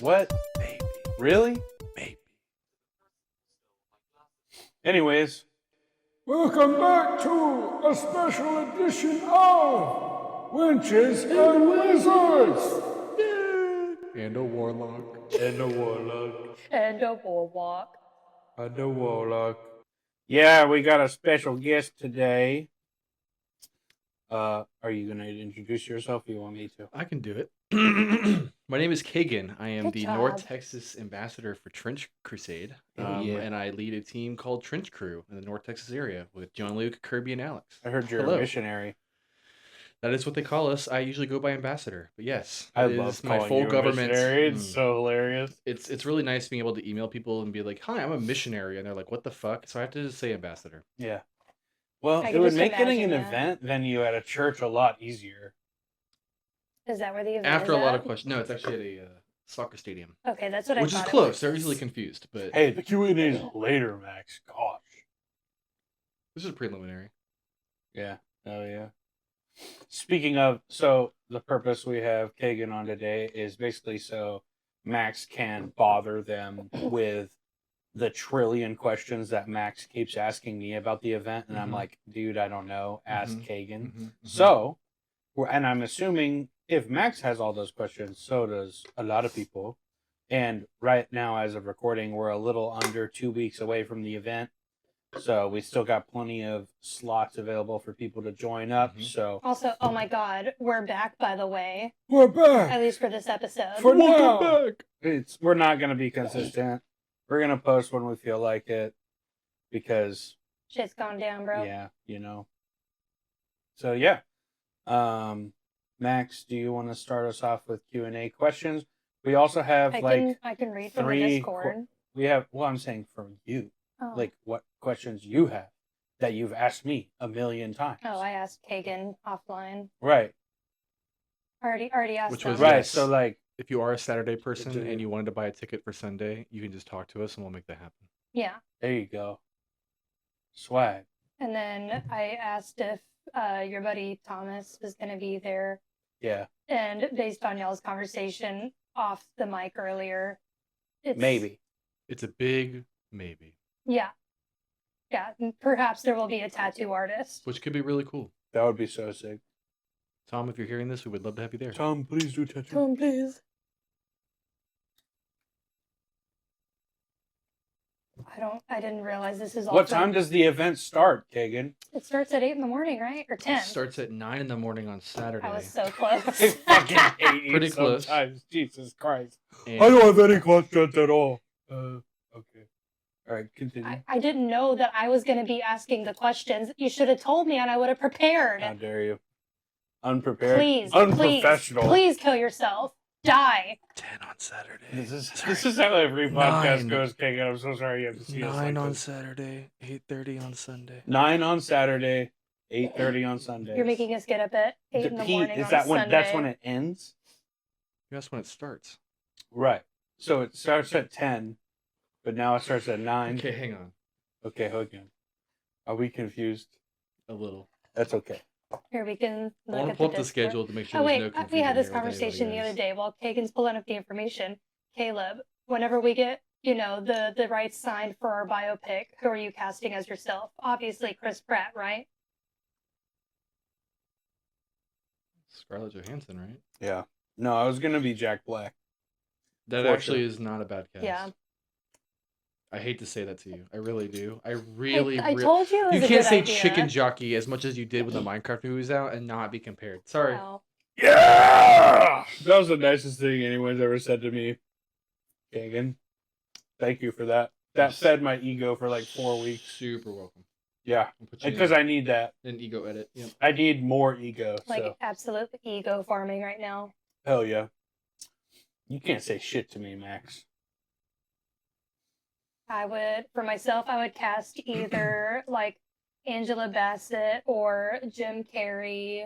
What? Maybe. Really? Maybe. Anyways. Welcome back to a special edition of Wenches and Wizards! And a warlock. And a warlock. And a warlock. And a warlock. Yeah, we got a special guest today. Are you going to introduce yourself or you want me to? I can do it. My name is Kagan. I am Good the job. North Texas ambassador for Trench Crusade. Yeah. And I lead a team called Trench Crew in the North Texas area with John Luke, Kirby, and Alex. I heard you're Hello. a missionary. That is what they call us. I usually go by ambassador, but yes, I that love is my calling full you a government. missionary. It's so hilarious. It's really nice being able to email people and be like, "Hi, I'm a missionary," and they're like, "What the fuck?" So I have to just say ambassador. Yeah. Well, I it can would just make getting an imagine that. event venue at a church a lot easier. Is that where the event After is a lot at? of questions, no, it's actually at a soccer stadium, Okay, that's what I which is thought. close. They're easily confused, but Hey, the Q&A is later, Max. Gosh. this is preliminary. Yeah. Oh, yeah. Speaking of, so the purpose we have Kagan on today is basically so Max can bother them with the trillion questions that Max keeps asking me about the event. And I'm like, dude, I don't know. Ask Kagan. So, and I'm assuming if Max has all those questions, so does a lot of people. And right now, as of recording, we're a little under 2 weeks away from the event. So we still got plenty of slots available for people to join up. So Also, oh my god, we're back, by the way. We're back! At least for this episode. For now! Welcome back. we're not going to be consistent. We're going to post when we feel like it because, Shit's gone down, bro. yeah, you know. So, yeah. Max, do you want to start us off with Q&A questions? We also have, I can read from the 3 Discord. we have, well, I'm saying from you. Oh. Like, what questions you have that you've asked me a million times. Oh, I asked Kagan offline. Right. Already asked Which them. was Right, yes. so, like, If you are a Saturday person Dude. and you wanted to buy a ticket for Sunday, you can just talk to us and we'll make that happen. Yeah. there you go. Swag. And then I asked if your buddy Thomas was going to be there. Yeah, And based on y'all's conversation off the mic earlier, it's... maybe. It's a big maybe, Yeah. Yeah, perhaps there will be a tattoo artist. which could be really cool. That would be so sick. Tom, if you're hearing this, we would love to have you there. Tom, please do tattoo. Come, please. I didn't realize this is all. What time does the event start, Kagan? It starts at 8 in the morning, right? Or 10? It starts at 9 in the morning on Saturday. I was so close. I fucking hate you Pretty close. sometimes. Jesus Christ. and I don't have any questions at all. Okay. All right, continue. I didn't know that I was going to be asking the questions. You should have told me and I would have prepared. How dare you? Unprepared. Please, Unprofessional. please kill yourself. Die. 10 on Saturday. This is how every podcast 9. goes, Kagan. I'm so sorry you have to see us 9 like on this. Saturday, 8:30 on Sunday. 9 on Saturday, 8:30 on Sunday. You're making us get up at 8 in the morning Is on that when Sunday. that's when it ends? That's when it starts. Right. So it starts at 10, but now it starts at 9. Okay, hang on. Okay, again. Are we confused? A little. That's okay. Here, we can I look want to at pull the up the Discord. schedule to make sure Oh, there's wait, no confusion. we had this here with conversation the anybody other else. day while Kagan's pulling up the information. Caleb, whenever we get, the rights signed for our biopic, who are you casting as yourself? Obviously, Chris Pratt, right? Scarlett Johansson, right? Yeah. No, I was going to be Jack Black. That actually is not a bad cast. Yeah. I hate to say that to you. I really do. I really, I told you it was You a can't good say idea. chicken jockey as much as you did when the Minecraft movie was out and not be compared. Sorry. Wow. Yeah! That was the nicest thing anyone's ever said to me. Kagan. Thank you for that. That fed my ego for like 4 weeks. Super welcome. Yeah. I'll put you Because I need that. in ego edit. Yep. I need more ego. Like, So, absolute ego farming right now. hell yeah. You can't say shit to me, Max. For myself, I would cast either, like, Angela Bassett or Jim Carrey.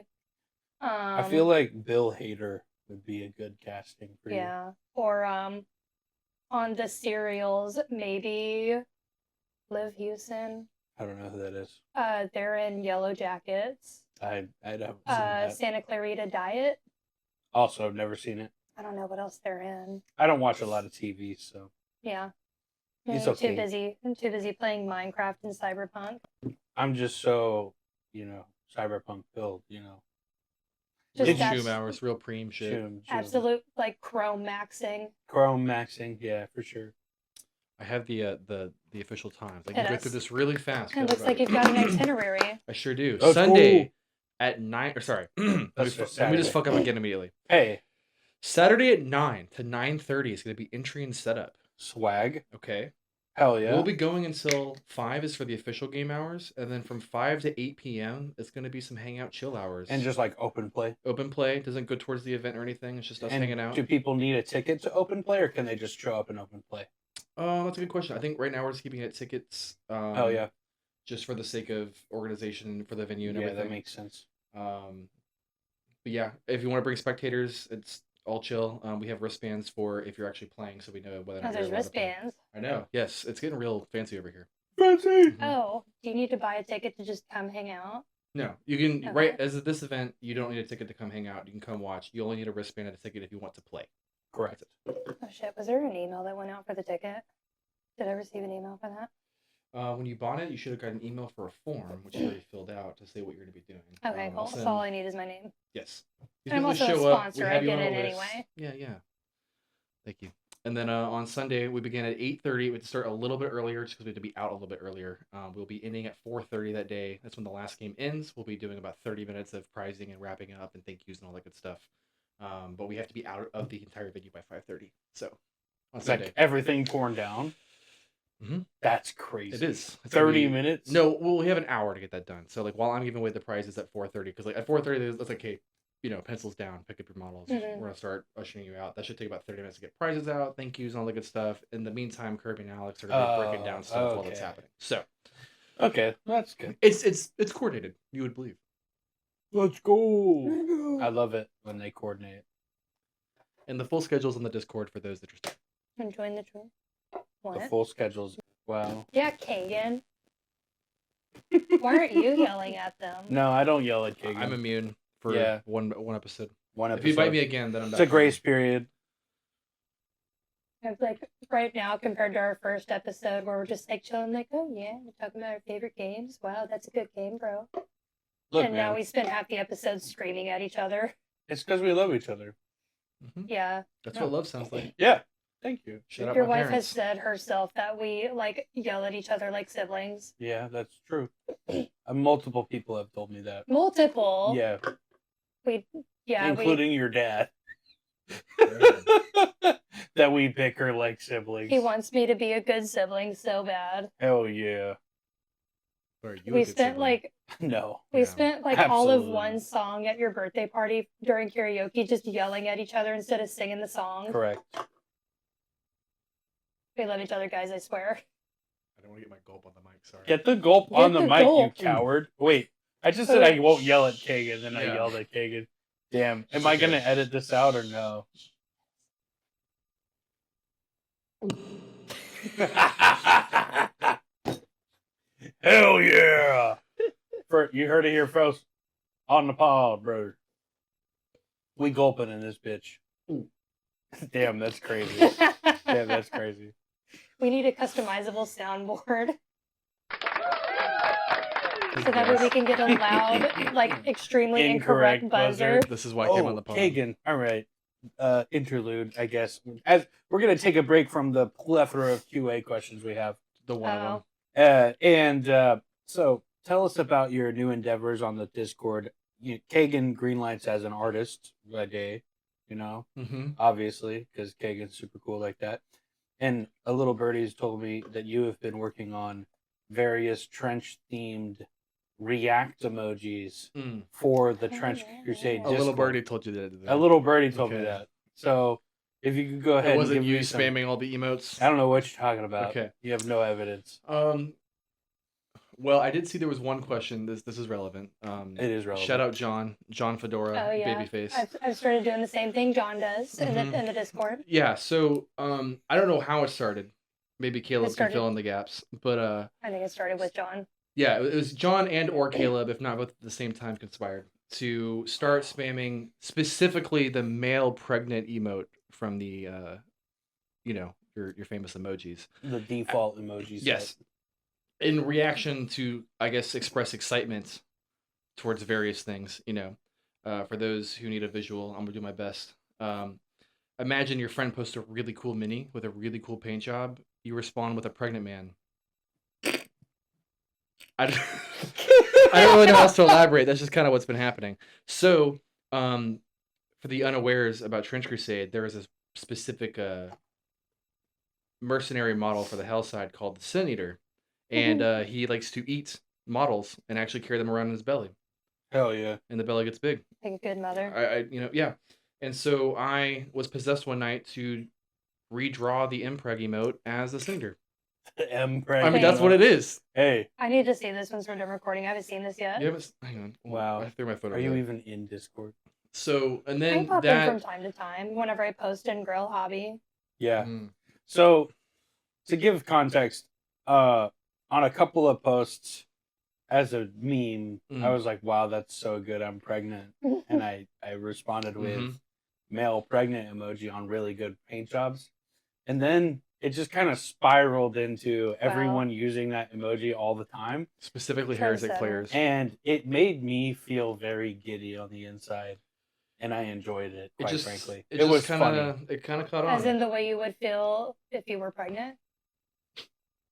I feel like Bill Hader would be a good casting for you. Yeah. Or, on the serials, maybe Liv Hewson. I don't know who that is. They're in Yellow Jackets. I haven't seen that. Santa Clarita Diet. Also, I've never seen it. I don't know what else they're in. I don't watch a lot of TV, so Yeah. It's I'm okay. too busy. I'm too busy playing Minecraft and Cyberpunk. I'm just so cyberpunk filled. Just Real that's shoom hours, real preem shit. Shoom. absolute like Chrome maxing. Chrome maxing, yeah, for sure. I have the official times. I It can go is. through this really fast. It looks like you've got an itinerary. I sure do. Let's Sunday go. at 9. Or sorry, let me That's just let me Saturday. just fuck up again immediately. Hey, Saturday at 9 to 9:30 is going to be entry and setup. swag. Okay. Hell yeah. We'll be going until 5 is for the official game hours, and then from 5 to 8 p.m. it's going to be some hangout chill hours. And just like open play. Open play doesn't go towards the event or anything. It's just us And hanging out. do people need a ticket to open play, or can they just show up and open play? That's a good question. I think right now we're just keeping it tickets. Hell yeah. Just for the sake of organization for the venue and Yeah, everything. that makes sense. But yeah, if you want to bring spectators, it's all chill. We have wristbands for if you're actually playing, so we know whether or Oh, not there's you're allowed to play. wristbands. I know. Yes, it's getting real fancy over here. Fancy. Oh, do you need to buy a ticket to just come hang out? No, you can Okay. right as of this event. You don't need a ticket to come hang out. You can come watch. You only need a wristband and a ticket if you want to play. Correct. Oh shit, was there an email that went out for the ticket? Did I receive an email for that? When you bought it, you should have got an email for a form, which you already filled out to say what you're going to be doing. Okay, cool. I'll So send- all I need is my name. Yes. You I'm simply also a show up, sponsor. we I have you get on a in list. anyway. Yeah. Thank you. And then on Sunday, we begin at 8:30. We have to start a little bit earlier just because we have to be out a little bit earlier. We'll be ending at 4:30 that day. That's when the last game ends. We'll be doing about 30 minutes of prizing and wrapping up and thank yous and all that good stuff. But we have to be out of the entire venue by 5:30. So on It's Sunday. like everything torn down. Mhm. That's crazy. It is. It's 30 gonna be- minutes? No, well, we have an hour to get that done. So like while I'm giving away the prizes at 4:30, because like at 4:30, it's like, okay, pencils down, pick up your models. Mhm. We're gonna start ushering you out. That should take about 30 minutes to get prizes out, thank yous, and all the good stuff. In the meantime, Kirby and Alex are gonna be breaking down stuff while it's okay. happening. So Okay, that's good. it's coordinated. You would believe. Let's go. I love it when they coordinate. And the full schedule's on the Discord for those that are still. Join the troop. The What? full schedules. Wow. Yeah, Kagan. Why aren't you yelling at them? No, I don't yell at Kagan. I'm immune for Yeah. one episode. One If episode. you invite me again, then I'm It's back a grace period. It's like right now compared to our first episode where we're just like chilling, like, oh yeah, we're talking about our favorite games. Wow, that's a good game, bro. Look, and man, now we spend half the episode screaming at each other. it's because we love each other. Yeah. That's Yeah. what love sounds like. Yeah. Thank you. Shout out Your my wife has parents. said herself that we like yell at each other like siblings. Yeah, that's true. Multiple people have told me that. Multiple. Yeah, Yeah. including your dad. That we bicker like siblings. He wants me to be a good sibling so bad. Hell yeah. Or you We a good spent sibling. like No. we Yeah. spent like all of Absolutely. one song at your birthday party during karaoke, just yelling at each other instead of singing the song. Correct. We love each other, guys. I swear. I don't want to get my gulp on the mic. Sorry. Get the gulp Get on the the mic, gulp. you coward. Wait, I just said I won't yell at Kagan, then I Yeah. yelled at Kagan. Damn. Am It's I okay. going to edit this out or no? Hell yeah! You heard it here, folks. On the pod, bro. We gulping in this bitch. Damn, that's crazy. Damn, that's crazy. We need a customizable soundboard. So that way we can get a loud, like extremely incorrect, Incorrect buzzer. This is why I came on the pod. Kagan. All right. Interlude, I guess. As we're gonna take a break from the plethora of QA questions we have. The one of Oh. them. So tell us about your new endeavors on the Discord. Kagan greenlights as an artist by day, Mm-hmm. obviously, because Kagan's super cool like that. And a little birdie's told me that you have been working on various trench-themed React emojis Mm. for the Trench Crusade A Discord. little birdie told you that. A little birdie told me Okay. that. So if you could go ahead It and wasn't give you me some- spamming all the emotes. I don't know what you're talking about. Okay. You have no evidence. Well, I did see there was one question. This is relevant. It is relevant. Shout out John Fedora, Oh yeah, babyface. I've started doing the same thing John does in Mhm. the Discord. Yeah. So I don't know how it started. Maybe Caleb can started- fill in the gaps. But I think it started with John. yeah, it was John and or Caleb, if not both at the same time, conspired. to start spamming specifically the male pregnant emote from the your famous emojis. The default emoji set. Yes. In reaction to, I guess, express excitement towards various things, for those who need a visual, I'm gonna do my best. Imagine your friend posts a really cool mini with a really cool paint job. You respond with a pregnant man. I don't really know how else to elaborate. That's just kind of what's been happening. So, for the unawares about Trench Crusade, there is a specific mercenary model for the Hell side called the Sin Eater, and he likes to eat models and actually carry them around in his belly, Hell yeah. and the belly gets big. Like a good mother. Yeah. And so I was possessed one night to redraw the Impreg emote as the Sin Eater. The M I mean, that's what it is. Hey, I need to see this once we're done recording. I haven't seen this yet. You haven't? Hang on. Wow. I threw my photo. are you away. even in Discord? So, and I then pop in from that. time to time whenever I post in Grill Hobby. Yeah. Mm. So, to give context, on a couple of posts as a meme, I was like, "Wow, that's so good. I'm pregnant," and I responded with male pregnant emoji on really good paint jobs, and then it just kind of spiraled into everyone using that emoji all the time, Specifically heretic Trendsetter. players. and it made me feel very giddy on the inside, and I enjoyed it. Quite frankly, it was funny. It kind of caught on. As in the way you would feel if you were pregnant.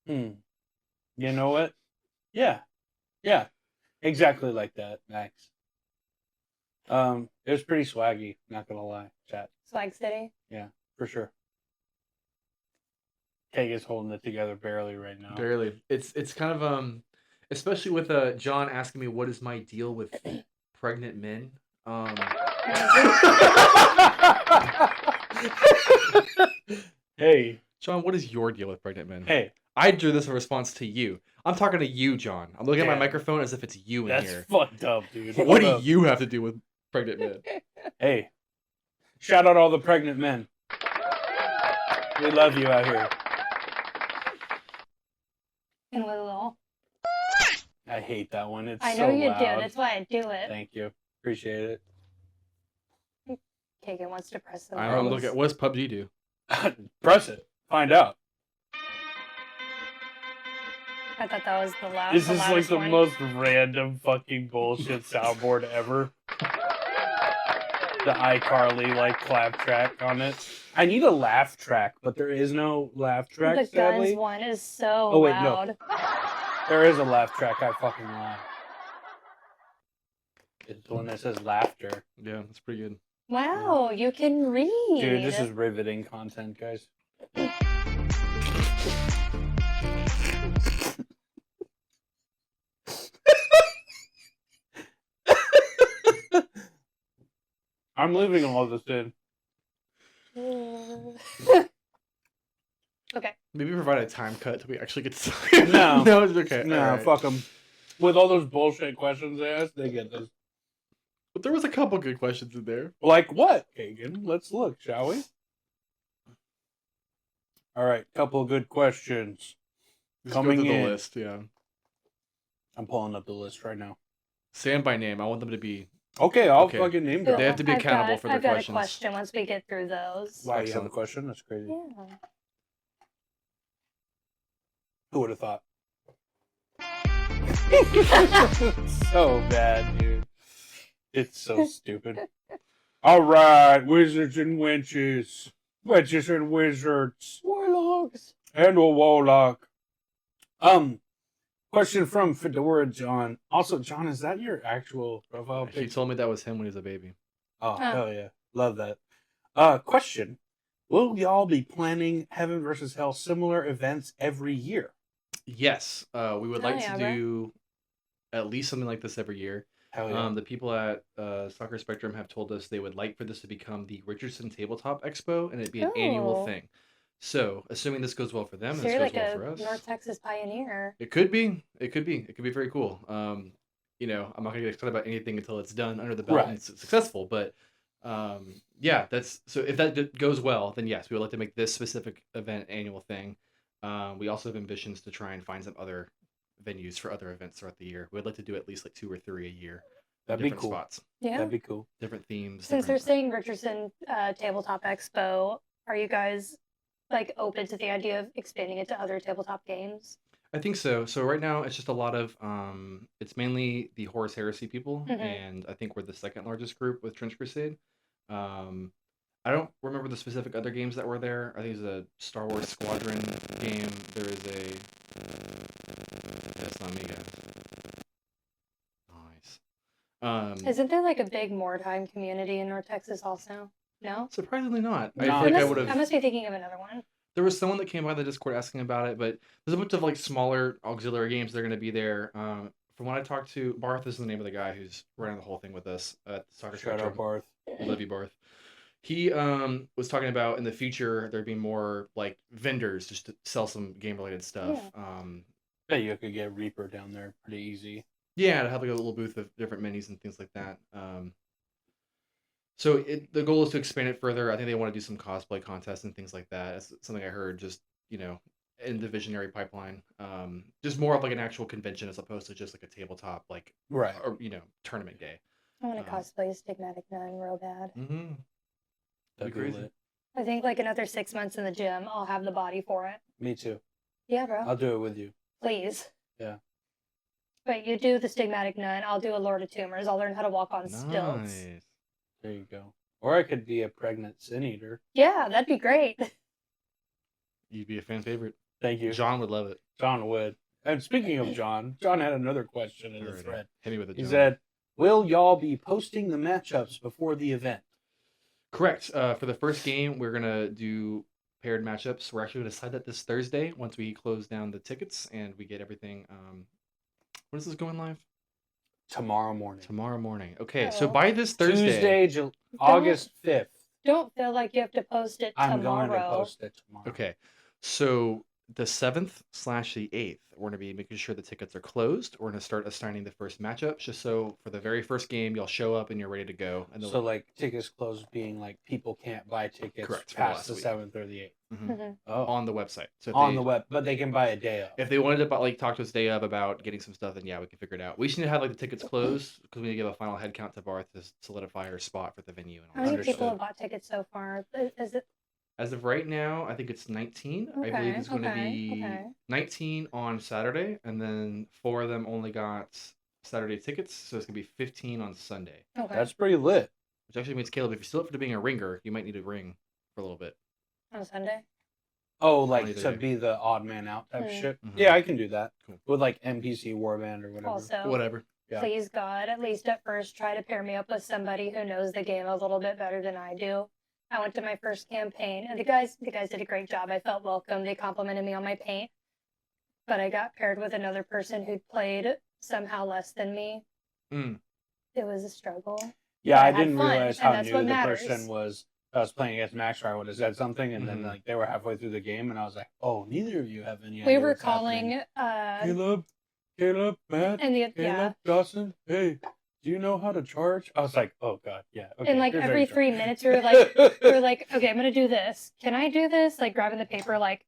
You know what? Yeah, exactly like that, Max. It was pretty swaggy. Not gonna lie, chat Swag City. for sure. Keg is holding it together barely right now. Barely. It's kind of especially with John asking me what is my deal with pregnant men. Hey, John, what is your deal with pregnant men? hey, I drew this in response to you. I'm talking to you, John. I'm looking at my Yeah. microphone as if it's you in that's here. fucked up, dude. What do Hold up. you have to do with pregnant men? Hey, shout out all the pregnant men. We love you out here. And Lilo. I hate that one. It's I know so you loud. do. That's why I do it. Thank you. Appreciate Kagan wants to press the I'm buttons. looking at what does PUBG do? it. Press it. Find out. I thought that was the last. This is like loudest the one. most random fucking bullshit soundboard ever. The iCarly like clap track on it. I need a laugh track, but there is no laugh track. The sadly. guns one is so Oh, wait, no. loud. There is a laugh track. I fucking lie. It's the one that says laughter. Yeah, that's pretty good. Wow, you can read. Dude, this is riveting content, guys. I'm leaving all this in. Okay. Maybe provide a time cut till we actually get to No. No, it's okay. Nah, All right. fuck them. With all those bullshit questions they asked, they get this. But there was a couple good questions in there. Like what, Kagan? Let's look, shall we? All right, couple of good questions. Just Coming go through in. the list, yeah. I'm pulling up the list right now. Stand by name. I want them to be. Okay, I'll Okay. fucking name They drop. have to be accountable for their I've got questions. a question once we get through those. Wow, you have a Excellent. question? That's crazy. Yeah. Who would have thought? So bad, dude. It's so stupid. All right, wizards and wenches. Wenches and wizards. Warlocks. And a warlock. Question from Fedora John. Also, John, is that your actual profile He picture? told me that was him when he was a baby. Oh, Oh. hell yeah. Love that. Question. Will y'all be planning Heaven versus Hell similar events every year? Yes, we would like yeah, to bro. do at least something like this every year. Hell yeah. The people at Soccer Spectrum have told us they would like for this to become the Richardson Tabletop Expo and it be an annual Oh. thing. So, assuming this goes well for them So and this you're goes like well a for us, North Texas pioneer. it could be. It could be. It could be very cool. I'm not gonna get excited about anything until it's done under the belt and Right. it's successful. But yeah, that's so. If that goes well, then yes, we would like to make this specific event an annual thing. We also have ambitions to try and find some other venues for other events throughout the year. We'd like to do at least like 2 or 3 a year. That'd be different cool. spots, Yeah. That'd be cool. different themes. Since they're different... saying Richardson Tabletop Expo, are you guys like open to the idea of expanding it to other tabletop games? I think so. So right now it's just a lot of it's mainly the Horus Heresy people, Mhm. and I think we're the second largest group with Trench Crusade. Um, I don't remember the specific other games that were there. I think there's a Star Wars Squadron game. There is a. That's not me, guys. Nice. Isn't there like a big Mordheim community in North Texas also? No? Surprisingly not. No, I I think I must- would I have. must be thinking of another one. There was someone that came by the Discord asking about it, but there's a bunch of like smaller auxiliary games that are going to be there. From what I talked to, Barth is the name of the guy who's running the whole thing with us at Soccer Shout out Spectrum. Barth. Love you, Barth. He was talking about in the future there being more like vendors just to sell some game related stuff. Bet you could get Reaper down there pretty easy. Yeah, to have like a little booth of different minis and things like that. So the goal is to expand it further. I think they want to do some cosplay contests and things like that. That's something I heard just, in the visionary pipeline. Just more of like an actual convention as opposed to just like a tabletop, like, Right. or, tournament day. I want to cosplay Stigmatic Nun real bad. Mm-hmm. That'd be crazy. lit. I think like another 6 months in the gym, I'll have the body for it. Me too. Yeah, bro. I'll do it with you. Please. Yeah. But you do the Stigmatic Nun, I'll do a Lord of Tumors. I'll learn how to walk on stilts. Nice. There you go. Or I could be a pregnant sin eater. Yeah, that'd be great. You'd be a fan favorite. Thank you. John would love it. John would. And speaking of John had another question in the Alrighty. thread. Hit me with it, He John. said, will y'all be posting the matchups before the event? Correct. For the first game, we're gonna do paired matchups. We're actually gonna decide that this Thursday once we close down the tickets and we get everything. When is this going live? Tomorrow morning. Tomorrow morning. Okay, so Oh. by this Thursday. Tuesday, August 5th. Don't feel like you have to post it I'm tomorrow. going to post it tomorrow. Okay, so the 7th/the 8th, we're gonna be making sure the tickets are closed. We're gonna start assigning the first matchups, just so for the very first game, you'll show up and you're ready to go. And So like tickets closed being like people can't buy tickets Correct, for past last the week. 7th or the 8th. Mhm. Oh, on the website. So if on they, the web, but they can buy a day of. If they wanted to talk to us day of about getting some stuff, then yeah, we can figure it out. We just need to have like the tickets closed because we need to give a final head count to Barth to solidify her spot for the venue and all How that. many people Understood. have bought tickets so far? Is it As of right now, I think it's 19. I believe it's going to be okay. 19 on Saturday, and then 4 of them only got Saturday tickets, so it's going to be 15 on Sunday. Okay. That's pretty lit. Which actually means, Caleb, if you're still up for being a ringer, you might need a ring for a little bit. On Sunday? Oh, like either to day. be the odd man out type Mm. shit. Mhm. Yeah, I can do that Cool. with like NPC Warband or whatever. Also, Whatever. Yeah. please God, at least at first, try to pair me up with somebody who knows the game a little bit better than I do. I went to my first campaign, and the guys did a great job. I felt welcome. They complimented me on my paint, but I got paired with another person who'd played somehow less than me. Mm. It was a struggle. Yeah, But I I had didn't fun, realize and how that's new what the matters. person was. I was playing against Max. I would have said something, and then Mhm. like they were halfway through the game, and I was like, "Oh, neither of you have any." We idea were what's happening." calling, Caleb, Matt, and the Caleb, yeah, Dawson. Hey, do you know how to charge? I was like, "Oh God, yeah." Okay, and like here's how every you 3 charge. minutes we were like, okay, I'm gonna do this. Can I do this? Like grabbing the paper, like,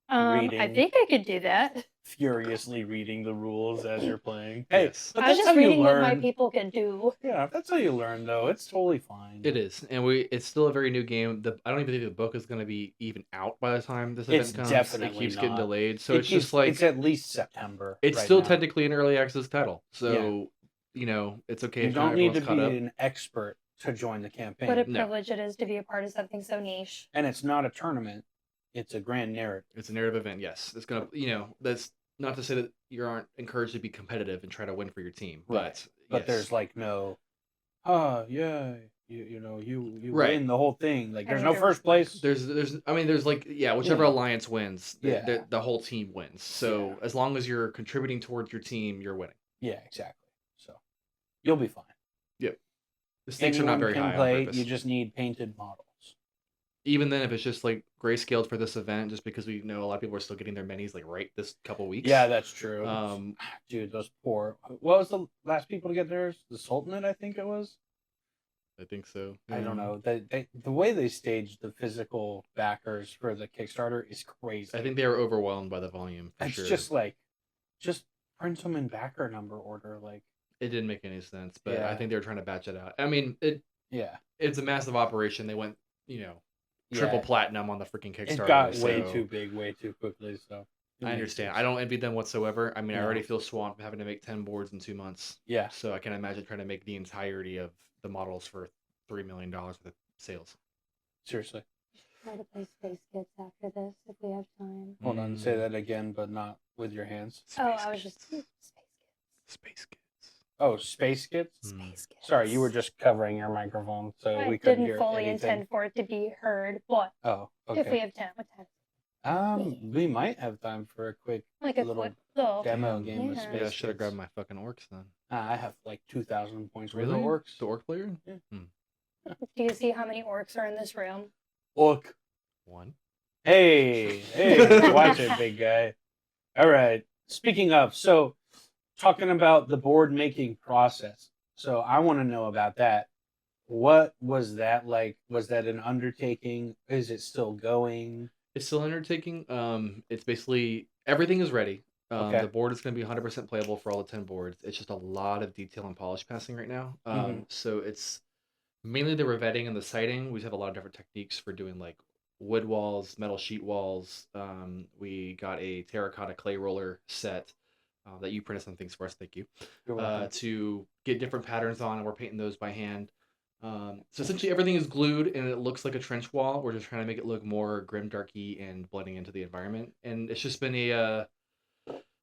I Reading. think I could do that. Furiously reading the rules as you're playing. Hey, Yes. but I was that's just how you reading what my learn. people could do. Yeah, if that's how you learn, though. It's totally fine. It is, and it's still a very new game. I don't even think the book is going to be even out by the time this event It's comes. definitely it keeps getting not. delayed, so It it's keeps- just like it's at least September. it's right still now. technically an early access title. So it's okay. You if don't not need to everyone's caught be up. an expert to join the campaign. What a No. privilege it is to be a part of something so niche. And it's not a tournament; it's a grand narrative. It's a narrative event. Yes, it's gonna. That's not to say that you aren't encouraged to be competitive and try to win for your team, Right. but But yes. there's like no, you Right. win the whole thing. Like there's And no there- first place. There's like whichever Yeah. alliance wins, Yeah. the whole team wins. So Yeah. as long as you're contributing towards your team, you're winning. Yeah, exactly. So you'll be fine. The stakes are not Anyone very can high on play. purpose. You just need painted models. Even then, if it's just like grayscaled for this event, just because we know a lot of people are still getting their minis like right this couple weeks. Yeah, that's true. Um, Dude, those poor. What was the last people to get theirs? The Sultanate, I think it was. I think so. I don't know. The way they staged the physical backers for the Kickstarter is crazy. I think they were overwhelmed by the volume. For it's sure. just like, just print them in backer number order. Like, It didn't make any sense, but I Yeah. think they were trying to batch it out. I mean, Yeah. it's a massive operation. They went, triple Yeah. platinum on the freaking Kickstarter. It got way so too big, way too quickly. So it I makes understand. sense. I don't envy them whatsoever. I mean, I No. already feel swamped having to make 10 boards in 2 months. Yeah. So I can imagine trying to make the entirety of the models for $3 million worth of sales. Seriously. Try to play Space Kids after this if we have time. Hold on. Say that again, but not with your hands. I was just Space Space Kids. Oh, Space Kids? Kids. Space Kids. Sorry, you were just covering your microphone, so I we couldn't didn't hear fully anything. intend for it to be heard, but Oh, if we okay. have time, what time? We might have time for a quick Like a little quick little. demo Damn. game of Yeah. Space Yeah, I should have Kids. grabbed my fucking orcs then. I have like 2,000 points worth Really? of orcs. The orc player? Do you see how many orcs are in this room? Orc. 1. Hey, watch it, big guy. All right. Speaking of, so talking about the board making process. So I want to know about that. What was that like? Was that an undertaking? Is it still going? It's still an undertaking. It's basically everything is ready. Okay. The board is going to be 100% playable for all the 10 boards. It's just a lot of detail and polish passing right now. So it's mainly the revetting and the siding. We have a lot of different techniques for doing like wood walls, metal sheet walls. We got a terracotta clay roller set that you printed some things for us. Thank you. You're welcome. To get different patterns on, and we're painting those by hand. So essentially everything is glued and it looks like a trench wall. We're just trying to make it look more grim darky and blending into the environment. And it's just been a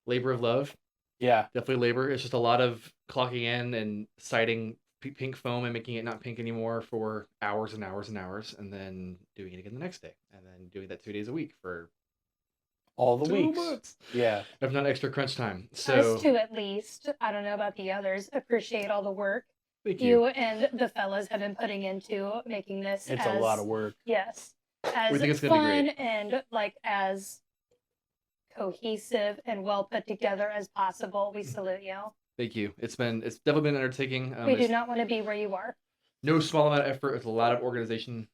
labor of love. Yeah. Definitely labor. It's just a lot of clocking in and siding pink foam and making it not pink anymore for hours and hours and hours, and then doing it again the next day, and then doing that 2 days a week for All the 2 weeks. months. Yeah. If not extra crunch time. So Us two at least. I don't know about the others. Appreciate all the work thank you you. and the fellas have been putting into making this. It's as, a lot of work. Yes, as think it's gonna be fun great. and like as cohesive and well put together as possible. We salute you. Thank you. It's definitely been an undertaking. We do It's not want to be where you are. no small amount of effort. It's a lot of organization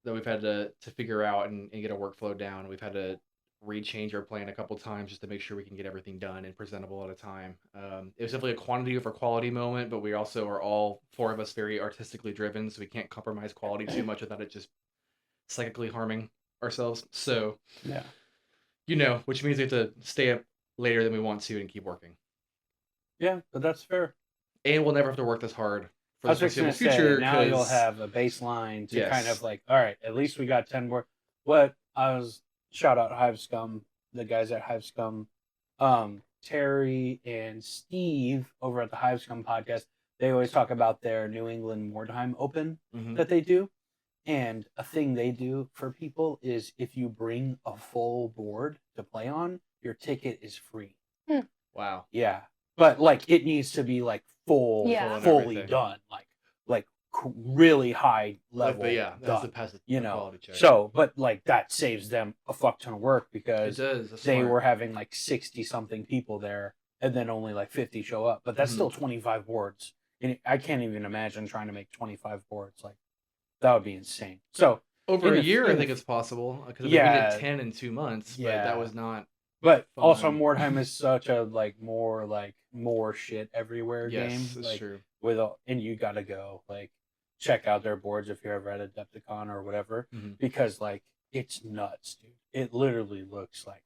that we've had to figure out and get a workflow down. We've had to rechange our plan a couple times just to make sure we can get everything done and presentable at a time. It was definitely a quantity over quality moment, but we also are all 4 of us very artistically driven, so we can't compromise quality too much without it just psychically harming ourselves. So, Yeah. which means we have to stay up later than we want to and keep working. Yeah, but that's fair. And we'll never have to work this hard for I the was just going foreseeable to future. say, now you'll 'cause- have a baseline to kind Yes. of like, all right, at least we got 10 more. What I was, shout out Hive Scum, the guys at Hive Scum, Terry and Steve over at the Hive Scum podcast, they always talk about their New England Wartime Open Mhm. that they do. And a thing they do for people is if you bring a full board to play on, your ticket is free. Wow. Yeah, but like it needs to be like full, Yeah. Full and fully everything. done, like really high Like, level. but yeah, that's done, the pass you the know. quality check. So, but like that saves them a fuck ton of work it because does. That's they smart. were having like 60 something people there, and then only like 50 show up. But that's Mhm. still 25 boards, and I can't even imagine trying to make 25 boards. Like that would be insane. So, over in a the- year. in I the- think it's possible because we Yeah. did 10 in 2 months, but Yeah. that was not. but also Fun. Mordheim is such a more shit everywhere Yes, game. it's Like, true. and you gotta go like check out their boards if you're ever at Adepticon or whatever, Mhm. because like it's nuts, dude. It literally looks like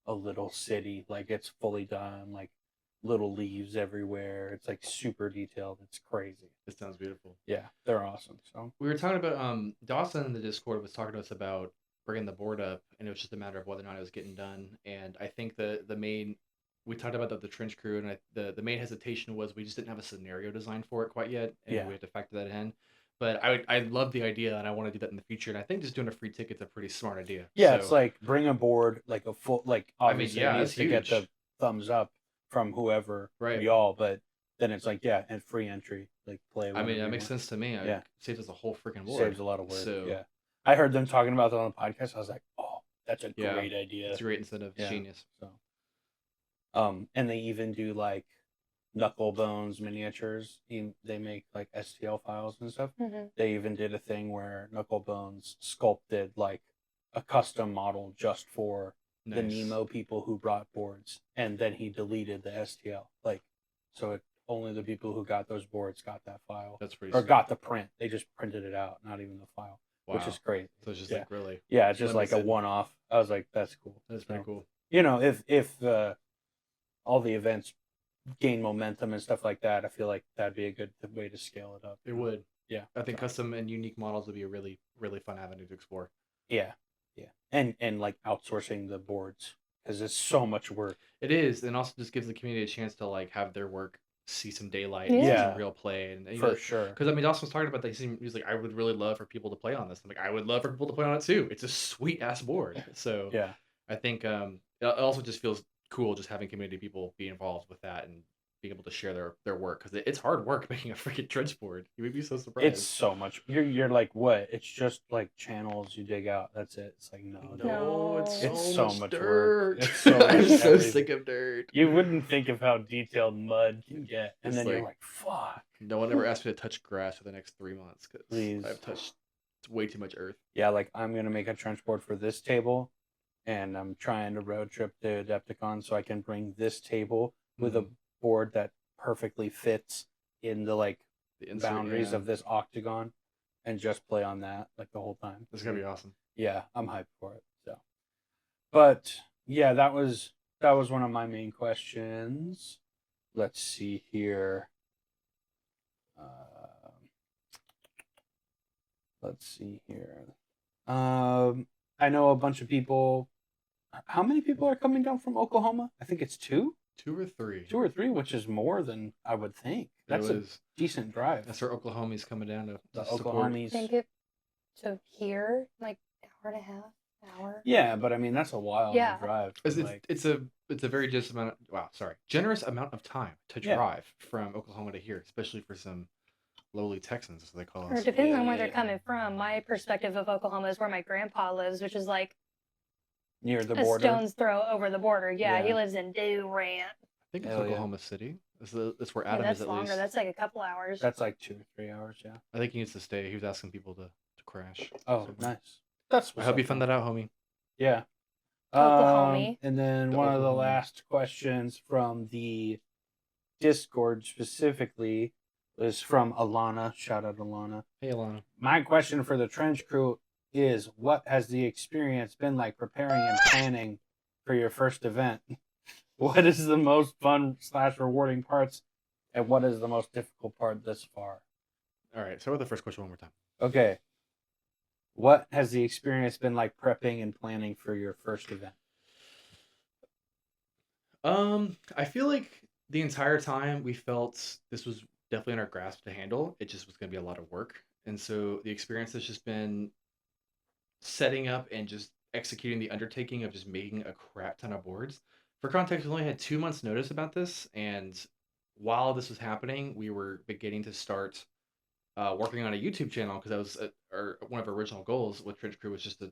a little city. Like it's fully done, like little leaves everywhere. It's like super detailed. It's crazy. It sounds beautiful. Yeah, they're awesome. So We were talking about Dawson in the Discord was talking to us about bringing the board up, and it was just a matter of whether or not it was getting done. And I think the main we talked about the trench crew, and the main hesitation was we just didn't have a scenario design for it quite yet, and Yeah. we had to factor that in. But I love the idea, and I want to do that in the future. And I think just doing a free ticket's a pretty smart idea. yeah, So, it's like bring a board, like a full, like obviously yeah, it needs that's to get the huge. thumbs up from whoever Right. y'all, but then it's like and free entry, like play. I whenever mean, that you makes want. sense to me. Yeah. It saves us a whole freaking board. Saves a lot of work. So Yeah, I heard them talking about that on the podcast. I was like, oh, that's a Yeah, great idea. it's a great incentive. It's Yeah. genius. So, and they even do like knuckle bones miniatures. They make like STL files and stuff. Mhm. They even did a thing where knuckle bones sculpted like a custom model just for the Nice. Nemo people who brought boards, and then he deleted the STL. Like, so it only the people who got those boards got that file That's pretty or sweet. got the print. They just printed it out, not even the file, which Wow. is crazy. So it's just Yeah. like really. Yeah, it's just like a limited. one-off. I was like, that's cool. That's pretty So, cool. You know, if all the events gain momentum and stuff like that, I feel like that'd be a good way to scale it up. It would. Yeah. I think So, custom and unique models would be a really, really fun avenue to explore. yeah. And like outsourcing the boards because it's so much work. It is, and also just gives the community a chance to like have their work see some daylight and see Yeah. some real play. And you For know, sure. because I mean, Dawson was talking about that. He was like, I would really love for people to play on this. I'm like, I would love for people to play on it too. It's a sweet ass board. So Yeah. I think it also just feels cool just having community people be involved with that and being able to share their work because it's hard work making a freaking trench board. You would be so surprised. It's so much. You're like, what? It's just like channels you dig out. That's it. It's like, no. No, it's so, It's so much much dirt. work. It's so I'm much so everything. sick of dirt. You wouldn't think of how detailed mud can get. And It's then you're like- like, fuck. No one ever asked me to touch grass for the next 3 months because Please. I've touched way too much earth. Yeah, like I'm going to make a trench board for this table. And I'm trying to road trip to Adepticon so I can bring this table with a board that perfectly fits in the like The insert, boundaries yeah. of this octagon and just play on that like the whole time. It's gonna be awesome. Yeah, I'm hyped for it. So, but yeah, that was one of my main questions. Let's see here. Let's see here. I know a bunch of people. How many people are coming down from Oklahoma? I think it's 2 2 or 3. 2 or 3, which is more than I would think. That's a decent drive. That's our Oklahomies coming down to The support. I think it. So here, like hour and a half, hour. Yeah, but I mean that's a wild Yeah. drive. It's a very generous amount of time to Yeah. drive from Oklahoma to here, especially for some lowly Texans, as they call Or us. depending on where Yeah. they're coming from. My perspective of Oklahoma is where my grandpa lives, which is like Near the a border. stone's throw over the border. Yeah, he Yeah. lives in Durant. I think it's Hell yeah. Oklahoma City. That's where Yeah, Adam that's is at longer. least. That's like a couple hours. That's like 2 or 3 hours. Yeah. I think he needs to stay. He was asking people to crash. Oh, So, nice. That's. I hope you found that out, homie. Yeah. Oklahoma. And then The one of the Oklahoma. last questions from the Discord specifically was from Alana. Shout out Alana. Hey, Alana. My question for the Trench Crew is, what has the experience been like preparing and planning for your first event? What is the most fun / rewarding parts, and what is the most difficult part thus far? All right, start with the first question one more time. Okay. What has the experience been like prepping and planning for your first event? I feel like the entire time we felt this was definitely in our grasp to handle. It just was going to be a lot of work. And so the experience has just been setting up and just executing the undertaking of just making a crap ton of boards. For context, we only had 2 months notice about this. And while this was happening, we were beginning to start working on a YouTube channel because that was one of our original goals with Trench Crew was just to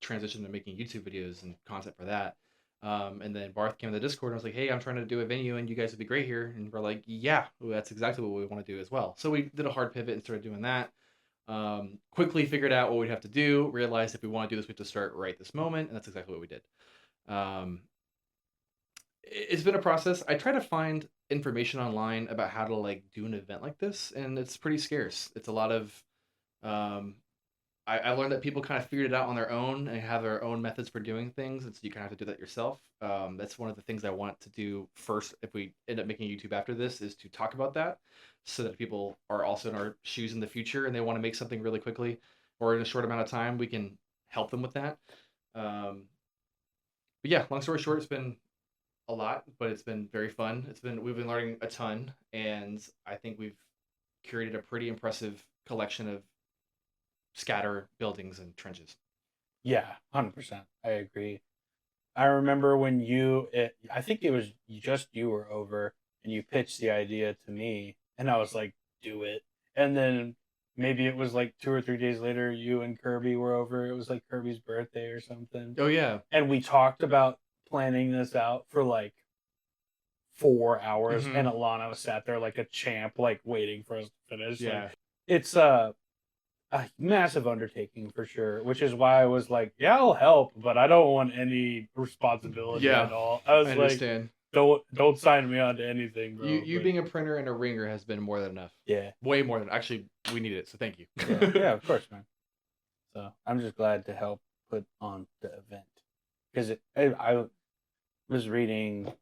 transition to making YouTube videos and content for that. And then Barth came to the Discord and was like, hey, I'm trying to do a venue and you guys would be great here. And we're like, yeah, that's exactly what we want to do as well. So we did a hard pivot and started doing that. Quickly figured out what we'd have to do, realized if we want to do this, we have to start right this moment. And that's exactly what we did. It's been a process. I try to find information online about how to like do an event like this, and it's pretty scarce. It's a lot of I learned that people kind of figured it out on their own and have their own methods for doing things, and so you kind of have to do that yourself. That's one of the things I want to do first if we end up making YouTube after this, is to talk about that so that people are also in our shoes in the future and they want to make something really quickly or in a short amount of time, we can help them with that. But yeah, long story short, it's been a lot, but it's been very fun. We've been learning a ton, and I think we've curated a pretty impressive collection of scatter buildings and trenches. Yeah, 100%. I agree. I remember when I think it was just you were over and you pitched the idea to me, and I was like, do it. And then maybe it was like 2 or 3 days later, you and Kirby were over. It was like Kirby's birthday or something. Oh yeah. And we talked about planning this out for like 4 hours, Mhm. and Alana was sat there like a champ, like waiting for us to finish. Yeah. Like, it's a massive undertaking for sure, which is why I was like, yeah, I'll help, but I don't want any responsibility Yeah, at all. I was I like, understand. Don't sign me on to anything, bro. You but- being a printer and a ringer has been more than enough. yeah, Way more than actually we needed it. So thank you. yeah, of course, man. So I'm just glad to help put on the event because I was reading,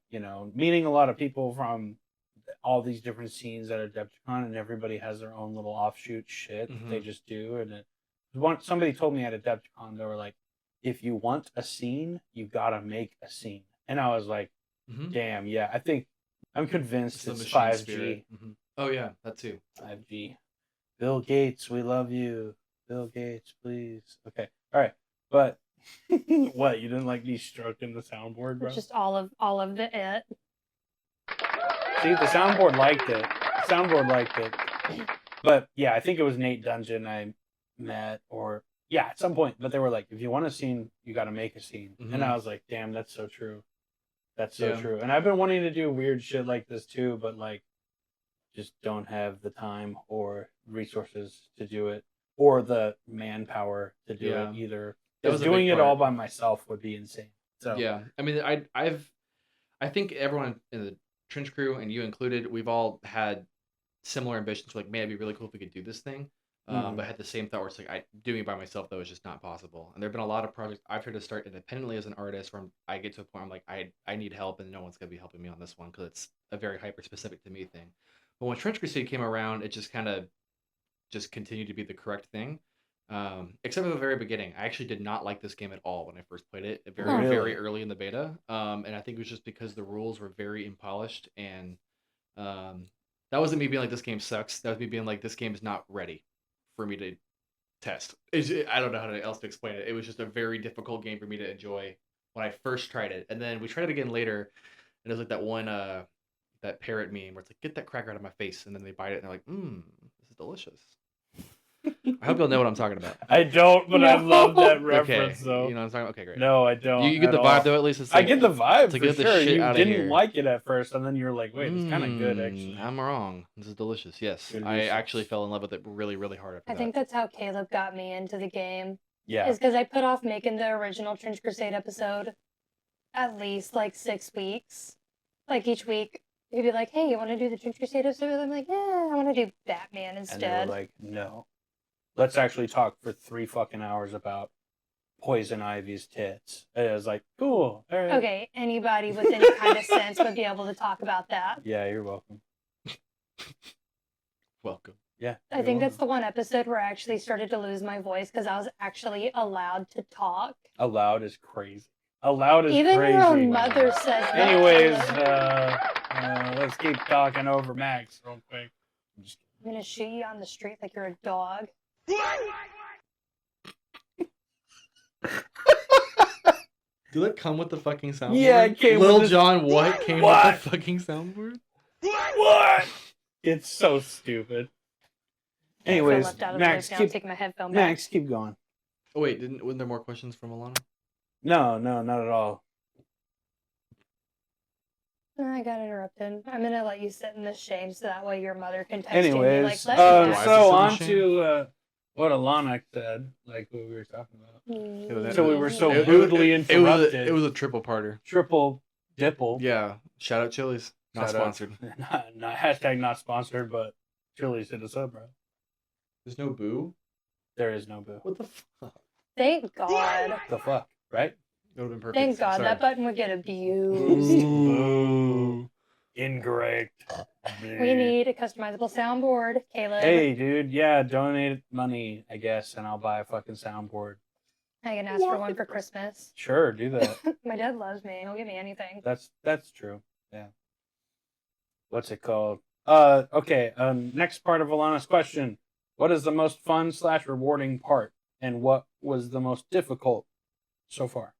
meeting a lot of people from all these different scenes at Adepticon, and everybody has their own little offshoot shit that they just do. And somebody told me at Adepticon, they were like, if you want a scene, you gotta make a scene. And I was like, damn, yeah, I think I'm convinced it's 5G. Oh yeah, that too. 5G. Bill Gates, we love you. Bill Gates, please. Okay, all right, but what? You didn't like me stroking the soundboard, bro? Just all of the it. See, the soundboard liked it. The soundboard liked it. But yeah, I think it was Nate Dungeon I met, or yeah, at some point. But they were like, if you want a scene, you got to make a scene. And I was like, damn, that's so true. That's so true. And I've been wanting to do weird shit like this too, but like, just don't have the time or resources to do it, or the manpower to do it either. Because doing it all by myself would be insane. So yeah, I mean, I think everyone in the Trench crew, and you included, we've all had similar ambitions. Like, man, it'd be really cool if we could do this thing. But I had the same thought where it's like, doing it by myself, though, is just not possible. And there have been a lot of projects I've tried to start independently as an artist where I get to a point where I'm like, I need help, and no one's going to be helping me on this one because it's a very hyper-specific to me thing. But when Trench Crusade came around, it just kind of just continued to be the correct thing. Except for the very beginning. I actually did not like this game at all when I first played it, very early in the beta. And I think it was just because the rules were very unpolished, and that wasn't me being like, this game sucks. That was me being like, this game is not ready for me to test. I don't know how else to explain it. It was just a very difficult game for me to enjoy when I first tried it. And then we tried it again later, and it was like that one that parrot meme where it's like, get that cracker out of my face, and then they bite it and they're like, this is delicious. I hope you'll know what I'm talking about. I don't, but I love that reference, okay. though. You know what I'm talking about? Okay, great. No, I don't. You get the vibe, though, at least? It's I like, get the vibe, to for get the sure. shit You outta didn't here. like it at first, and then you're like, wait, it's kind of good, actually. I'm wrong. This is delicious. Yes. Good I research. actually fell in love with it really, really hard after I that. think that's how Caleb got me into the game. Yeah. Is because I put off making the original Trench Crusade episode at least like 6 weeks. Like each week, he'd be like, "Hey, you want to do the Trench Crusade episode?" I'm like, "Yeah, I want to do Batman And they instead." were like, no. Let's actually talk for 3 fucking hours about Poison Ivy's tits. And I was like, cool. All right. Okay, anybody with any kind of sense would be able to talk about that. Yeah, you're welcome. Welcome. Yeah. I think that's the one episode where I actually started to lose my voice because I was actually allowed to talk. Allowed is crazy. Allowed is Even crazy. your own mother says that. Anyways, Caleb. let's keep talking over Max real quick. I'm gonna shoot you on the street like you're a dog. Did it come with the fucking soundboard? Yeah, it came Lil with Jon what came What? with the fucking soundboard? What? It's so stupid. I feel Anyways, left out of Max, the now. keep Take my headphone back. Max, keep going. Oh wait, wasn't there more questions from Alana? No, not at all. I got interrupted. I'm gonna let you sit in this shame so that way your mother can text Anyways, you and be like, "Let Do I me have to so sit in on the shame? to what Alana said, like what we were talking about. know." So we were so It- rudely it was interrupted. it was a triple parter. Triple dipple. Yeah. Shout out Chili's. Not Shout out. sponsored. not hashtag not sponsored, but Chili's hit us up, bro. There's no boo. There is no boo. What the fuck? Thank God. The fuck, right? That would have been perfect. Thank God Sorry. that button would get abused. Boo. Incorrect. We need a customizable soundboard, Caleb. Hey, dude. Yeah, donate money, I guess, and I'll buy a fucking soundboard. I can ask for one for Christmas. Sure, do that. My dad loves me. He'll give me anything. That's true. Yeah. What's it called? Okay. Next part of Alana's question: what is the most fun / rewarding part, and what was the most difficult so far?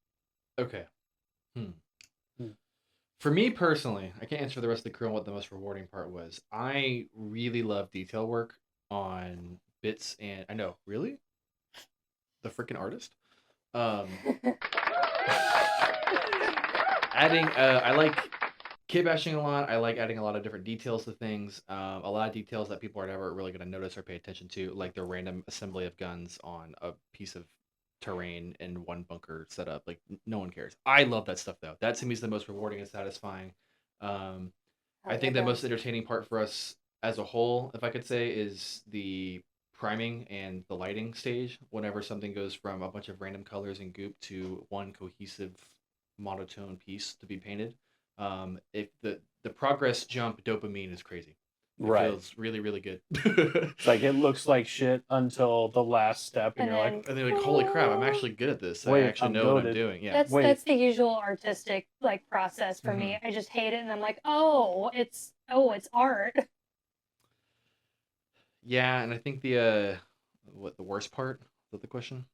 Okay. For me personally, I can't answer for the rest of the crew on what the most rewarding part was. I really love detail work on bits, and I know, really? The freaking artist? Adding, I like kit bashing a lot. I like adding a lot of different details to things. A lot of details that people are never really going to notice or pay attention to, like the random assembly of guns on a piece of terrain in one bunker setup. Like, no one cares. I love that stuff, though. That to me is the most rewarding and satisfying. I think the most entertaining part for us as a whole, if I could say, is the priming and the lighting stage. Whenever something goes from a bunch of random colors and goop to one cohesive monotone piece to be painted, if the progress jump dopamine is crazy. It Right. feels really, really good. It's like it looks like shit until the last step, and And you're like, And they're like, holy crap, I'm actually good at this. I Wait, actually I'm know what I'm goated. doing. Yeah. That's the usual artistic like process for me. I just hate it, and I'm like, oh, it's art. Yeah, and I think the worst part? Is that the question?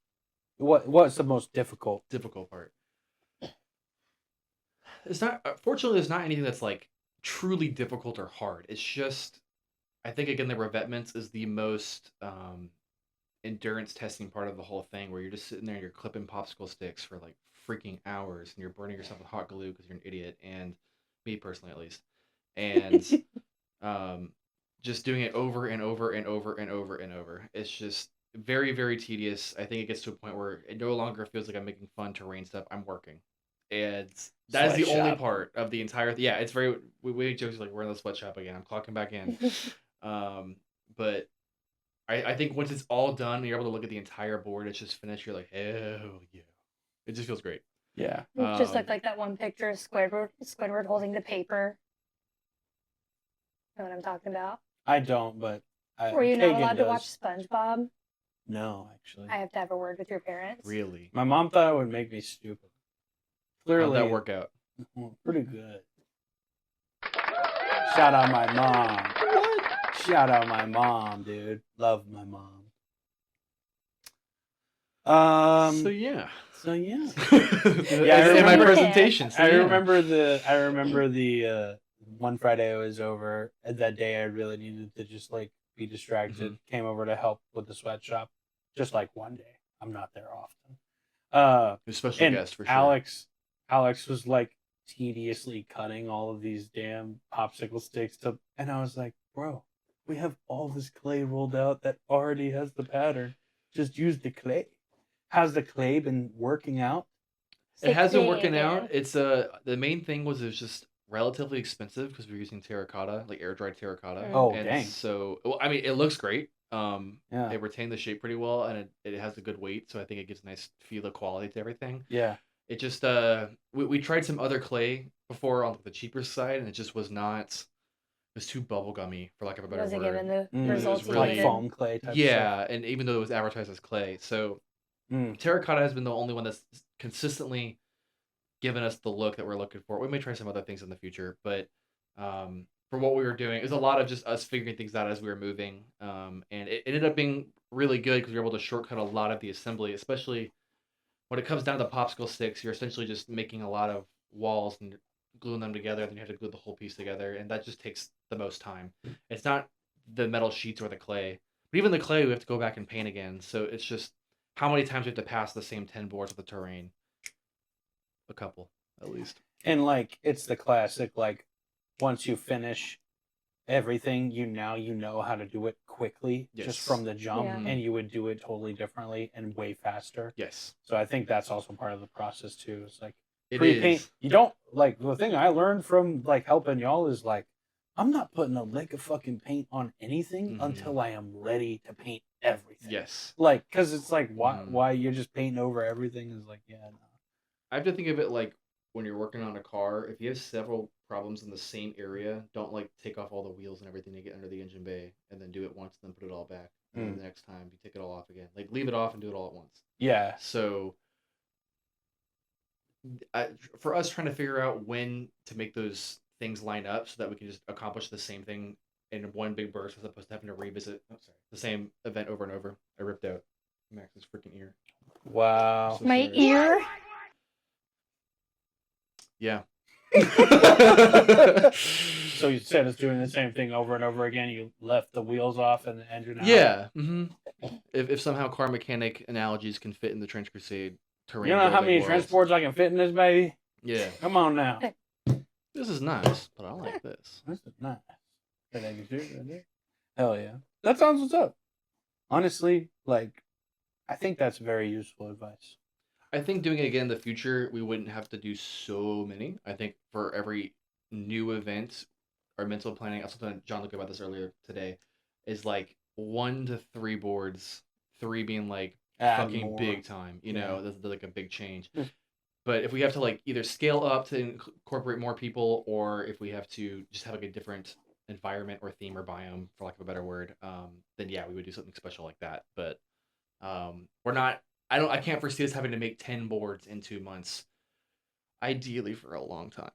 what's the most difficult? Difficult part. It's not. Fortunately, there's not anything that's like truly difficult or hard. It's just, I think again, the revetments is the most endurance testing part of the whole thing, where you're just sitting there and you're clipping popsicle sticks for like freaking hours, and you're burning yourself with hot glue because you're an idiot, and me personally at least, and just doing it over and over and over and over and over. It's just very, very tedious. I think it gets to a point where it no longer feels like I'm making fun terrain stuff. I'm working. And that is the only Sweatshop. part of the entire yeah, it's very we make jokes like we're in the sweatshop again. I'm clocking back in. But I think once it's all done and you're able to look at the entire board, it's just finished, you're like, hell yeah. It just feels great. Yeah. It just looked like that one picture of Squidward holding the paper. Know what I'm talking about? I don't, but Were you not Kagan allowed to does. watch SpongeBob? No, actually. I have to have a word with your parents. Really. My mom thought it would make me stupid. Clearly, How'd that work out? Pretty good. Shout out my mom. What? Shout out my mom, dude. Love my mom. So yeah. So yeah. Yeah, I remember my remember- presentation. So I yeah. remember the one Friday I was over. And that day I really needed to just like be distracted. Came over to help with the sweatshop. Just like one day. I'm not there often. A special And guest for sure. Alex was like tediously cutting all of these damn popsicle sticks and I was like, bro, we have all this clay rolled out that already has the pattern. Just use the clay. How's the clay been working out? It has been Say working again. out. It's the main thing was it was just relatively expensive because we're using terracotta, like air dried terracotta. Oh, and dang. So well, I mean, it looks great. Yeah. It retained the shape pretty well, and it has a good weight, so I think it gives a nice feel of quality to everything. Yeah. It just we tried some other clay before on the cheaper side, and it just was not. It was too bubblegummy, for lack of a better Wasn't word. given the It results was you really- Like needed. foam clay type Yeah, and even though it was advertised as clay, so stuff. terracotta has been the only one that's consistently given us the look that we're looking for. We may try some other things in the future, but for what we were doing, it was a lot of just us figuring things out as we were moving, and it ended up being really good because we were able to shortcut a lot of the assembly, especially when it comes down to the popsicle sticks. You're essentially just making a lot of walls and gluing them together, then you have to glue the whole piece together, and that just takes the most time. It's not the metal sheets or the clay, but even the clay we have to go back and paint again. So it's just how many times we have to pass the same 10 boards with the terrain. A couple, at least. And like it's the classic, like once you finish everything, you know how to do it quickly just Yes. from the jump, Yeah. and you would do it totally differently and way faster. Yes, So I think that's also part of the process too. It's like it pre-paint. is. You don't like the thing I learned from like helping y'all is like I'm not putting a lick of fucking paint on anything Mhm. until I am ready to paint everything. Yes. Like, cause it's like why Mhm. why you're just painting over everything is like no. I have to think of it like when you're working on a car, if you have several problems in the same area, don't like take off all the wheels and everything to get under the engine bay and then do it once and then put it all back. And then the next time you take it all off again. Like leave it off and do it all at once. Yeah. So for us trying to figure out when to make those things line up so that we can just accomplish the same thing in one big burst as opposed to having to revisit the same event over and over. I ripped out Max's freaking ear. Wow. So My sorry. ear. Yeah. So you said it's doing the same thing over and over again. You left the wheels off and the engine out. Yeah. If somehow car mechanic analogies can fit in the Trench Crusade terrain. You know how building many world. transports I can fit in this baby? Yeah. Come on now. This is nice, but I like this. This is nice. Hell yeah. That sounds what's up. Honestly, like, I think that's very useful advice. I think doing it again in the future, we wouldn't have to do so many. I think for every new event or mental planning. I was talking to John Luke about this earlier today. Is like 1 to 3 boards, 3 being like Add fucking more. big time. You Yeah. know, that's like a big change. Mm. But if we have to like either scale up to incorporate more people, or if we have to just have like a different environment or theme or biome, for lack of a better word, then yeah, we would do something special like that. But we're not. I can't foresee us having to make 10 boards in 2 months. Ideally, for a long time.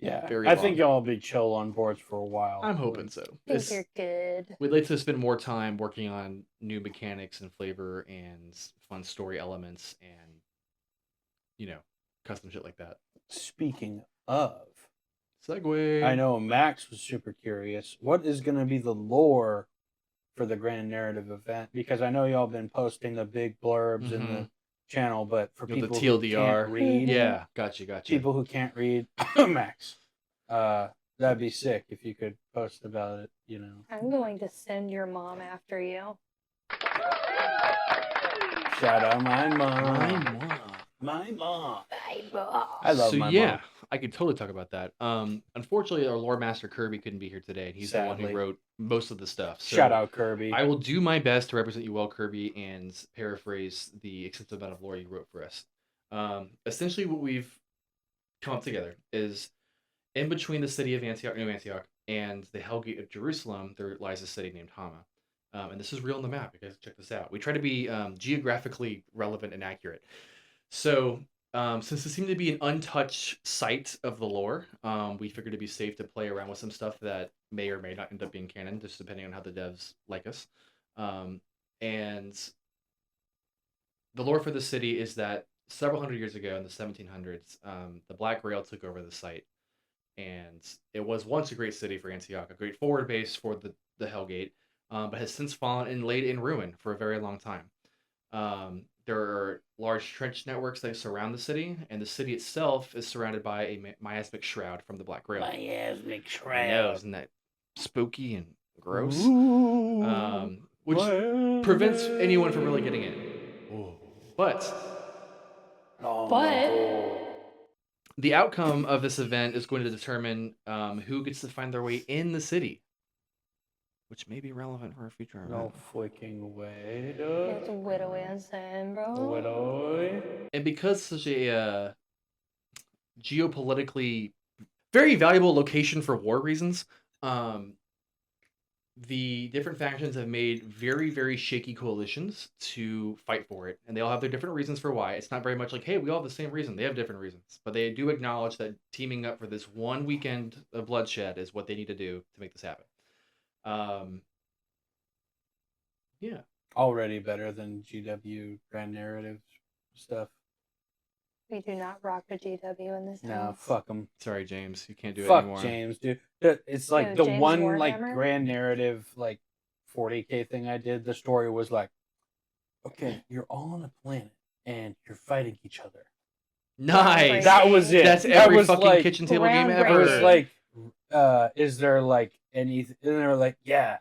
Yeah, Very I long. think y'all will be chill on boards for a while. I'm hoping so. I think you're good. We'd like to spend more time working on new mechanics and flavor and fun story elements and, you know, custom shit like that. Speaking of, Segue. I know Max was super curious. What is going to be the lore for the Grand Narrative event? Because I know y'all been posting the big blurbs in the channel, but for With the people who TLDR. can't read, Yeah, gotcha. people who can't read, Max, that'd be sick if you could post about it. You know, I'm going to send your mom after you. shout out my mom. My mom. My mom. Bye, Bob. I love So my yeah, mom. I could totally talk about that. Unfortunately, our lore master Kirby couldn't be here today, and he's the one Sadly. who wrote most of the stuff. So Shout out Kirby. I will do my best to represent you well, Kirby, and paraphrase the extensive amount of lore you wrote for us. Essentially, what we've come up together is in between the city of Antioch, New Antioch, and the Hellgate of Jerusalem, there lies a city named Hama. And this is real on the map. You guys check this out. We try to be geographically relevant and accurate. So, since it seemed to be an untouched site of the lore, we figured it'd be safe to play around with some stuff that may or may not end up being canon, just depending on how the devs like us. And the lore for the city is that several hundred years ago in the 1700s, the Black Grail took over the site. And it was once a great city for Antioch, a great forward base for the Hellgate, but has since fallen and laid in ruin for a very long time. There are large trench networks that surround the city, and the city itself is surrounded by a miasmic shroud from the Black Grail. Miasmic I shroud. know, isn't that spooky and gross? Ooh, Which prevents anyone from really getting in. But the outcome of this event is going to determine who gets to find their way in the city, which may be relevant for a future event. No freaking way, It's dude. Widow and Sam, bro. Widow. And because such a geopolitically very valuable location for war reasons, the different factions have made very, very shaky coalitions to fight for it. And they all have their different reasons for why. It's not very much like, hey, we all have the same reason. They have different reasons. But they do acknowledge that teaming up for this one weekend of bloodshed is what they need to do to make this happen. Yeah. Already better than GW Grand Narrative stuff. We do not rock a GW in this No, house. fuck them. Sorry, James. You can't do it Fuck anymore. James, dude. It's like Who, the James one like Warhammer? Grand Narrative like 40K thing I did. The story was like, okay, you're all on a planet and you're fighting each other. Nice. That was it. That's That every was fucking like, kitchen table game groundbreaking. It was ever. like, is there like anything? And they were like, yeah,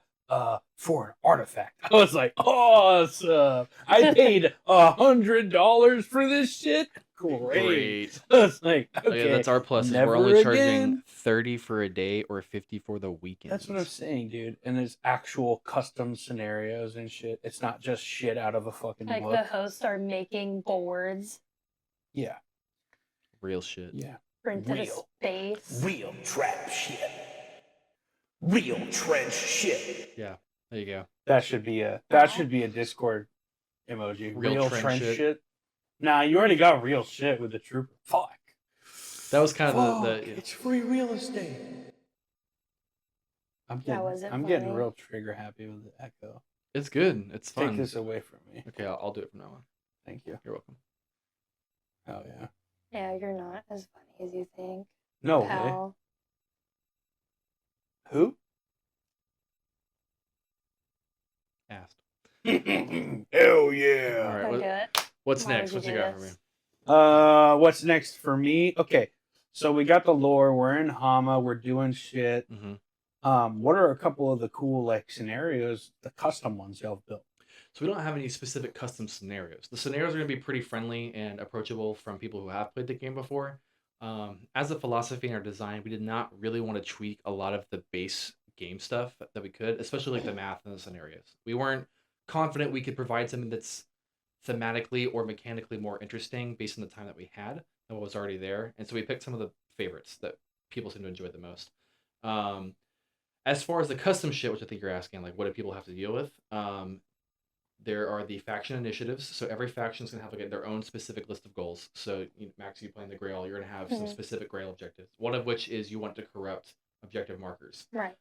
for an artifact. I was like, awesome. I paid $100 for this shit. Great. I was like, Oh, okay, yeah, that's our plus. Is never we're only charging again. 30 for a day or 50 for the weekend. That's what I'm saying, dude. And there's actual custom scenarios and shit. It's not just shit out of a fucking Like book. the hosts are making boards Yeah. Real shit. Yeah. printed to Real. space. Real trap shit. Real trench shit. Yeah. There you go. That should be a Discord emoji. Real trench shit. Nah, you already got real shit with the trooper. Fuck. That was kind of Fuck, the it's free real estate. I'm wasn't getting funny. real trigger happy with the echo. It's good. It's fun. Take this away from me. Okay, I'll do it from now on. Thank you. You're welcome. Oh yeah. Yeah, you're not as funny as you think. No way. Pal. Who? Asked. Hell yeah. All right. Don't do it. What's Why next? would What you you do got for me? this? What's next for me? Okay, so we got the lore. We're in Hama. We're doing shit. Mm-hmm. What are a couple of the cool like scenarios, the custom ones y'all have built? So we don't have any specific custom scenarios. The scenarios are going to be pretty friendly and approachable from people who have played the game before. As a philosophy in our design, we did not really want to tweak a lot of the base game stuff that we could, especially like the math and the scenarios. We weren't confident we could provide something that's thematically or mechanically more interesting based on the time that we had than what was already there. And so we picked some of the favorites that people seem to enjoy the most. Um, as far as the custom shit, which I think you're asking, like what do people have to deal with? There are the faction initiatives. So every faction is going to have like their own specific list of goals. So Max, you playing the Grail, you're going to have some specific Grail objectives. One of which is you want to corrupt objective markers. Right.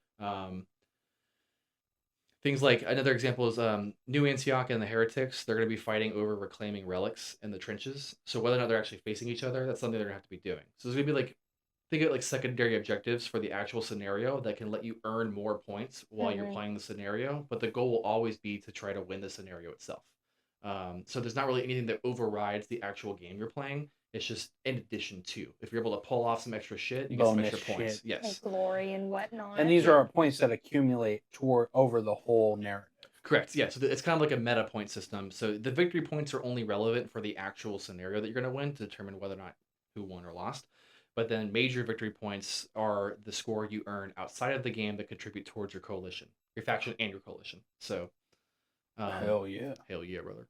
Things like another example is New Antioch and the Heretics. They're going to be fighting over reclaiming relics in the trenches. So whether or not they're actually facing each other, that's something they're going to have to be doing. So there's going to be like think of like secondary objectives for the actual scenario that can let you earn more points while you're playing the scenario, but the goal will always be to try to win the scenario itself. So there's not really anything that overrides the actual game you're playing. It's just in addition to. If you're able to pull off some extra shit, you get some extra points. Yes. Like glory and whatnot. And these are points that accumulate over the whole narrative. Correct. Yeah. So it's kind of like a meta point system. So the victory points are only relevant for the actual scenario that you're going to win to determine whether or not who won or lost. But then major victory points are the score you earn outside of the game that contribute towards your coalition, your faction and your coalition. So, hell yeah. Hell yeah, brother.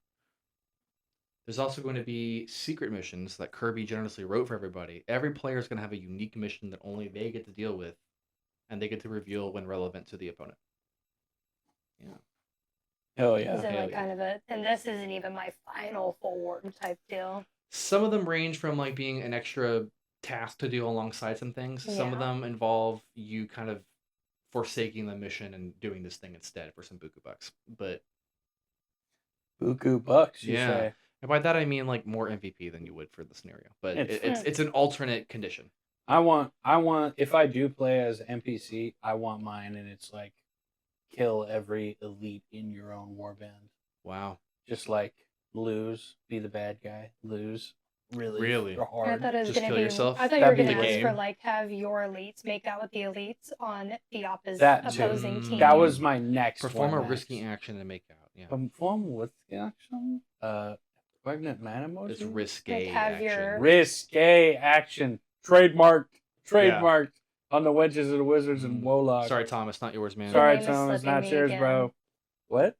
There's also going to be secret missions that Kirby generously wrote for everybody. Every player is going to have a unique mission that only they get to deal with, and they get to reveal when relevant to the opponent. Yeah. Hell yeah. Is it like kind of a, and this isn't even my final form type deal? Some of them range from like being an extra task to do alongside some things. Some of them involve you kind of forsaking the mission and doing this thing instead for some buku bucks. But buku bucks, you say? And by that I mean like more MVP than you would for the scenario. But it's an alternate condition. I want if I do play as NPC, I want mine, and it's like kill every elite in your own warband. Wow. Just like lose, be the bad guy, lose. Really hard. I thought it was just going kill to be. yourself. I thought you were going to ask game. for like have your elites make out with the elites on the opposing team. That was my next. Perform a risky action and make out. Yeah. Perform with action. Pregnant man emoji. It's risque like have action. your risque action. Trademarked on the Wenches and the Wizards and Wolog. Sorry, Tom, it's not yours, man. Sorry, Tom, it's not yours, bro. What?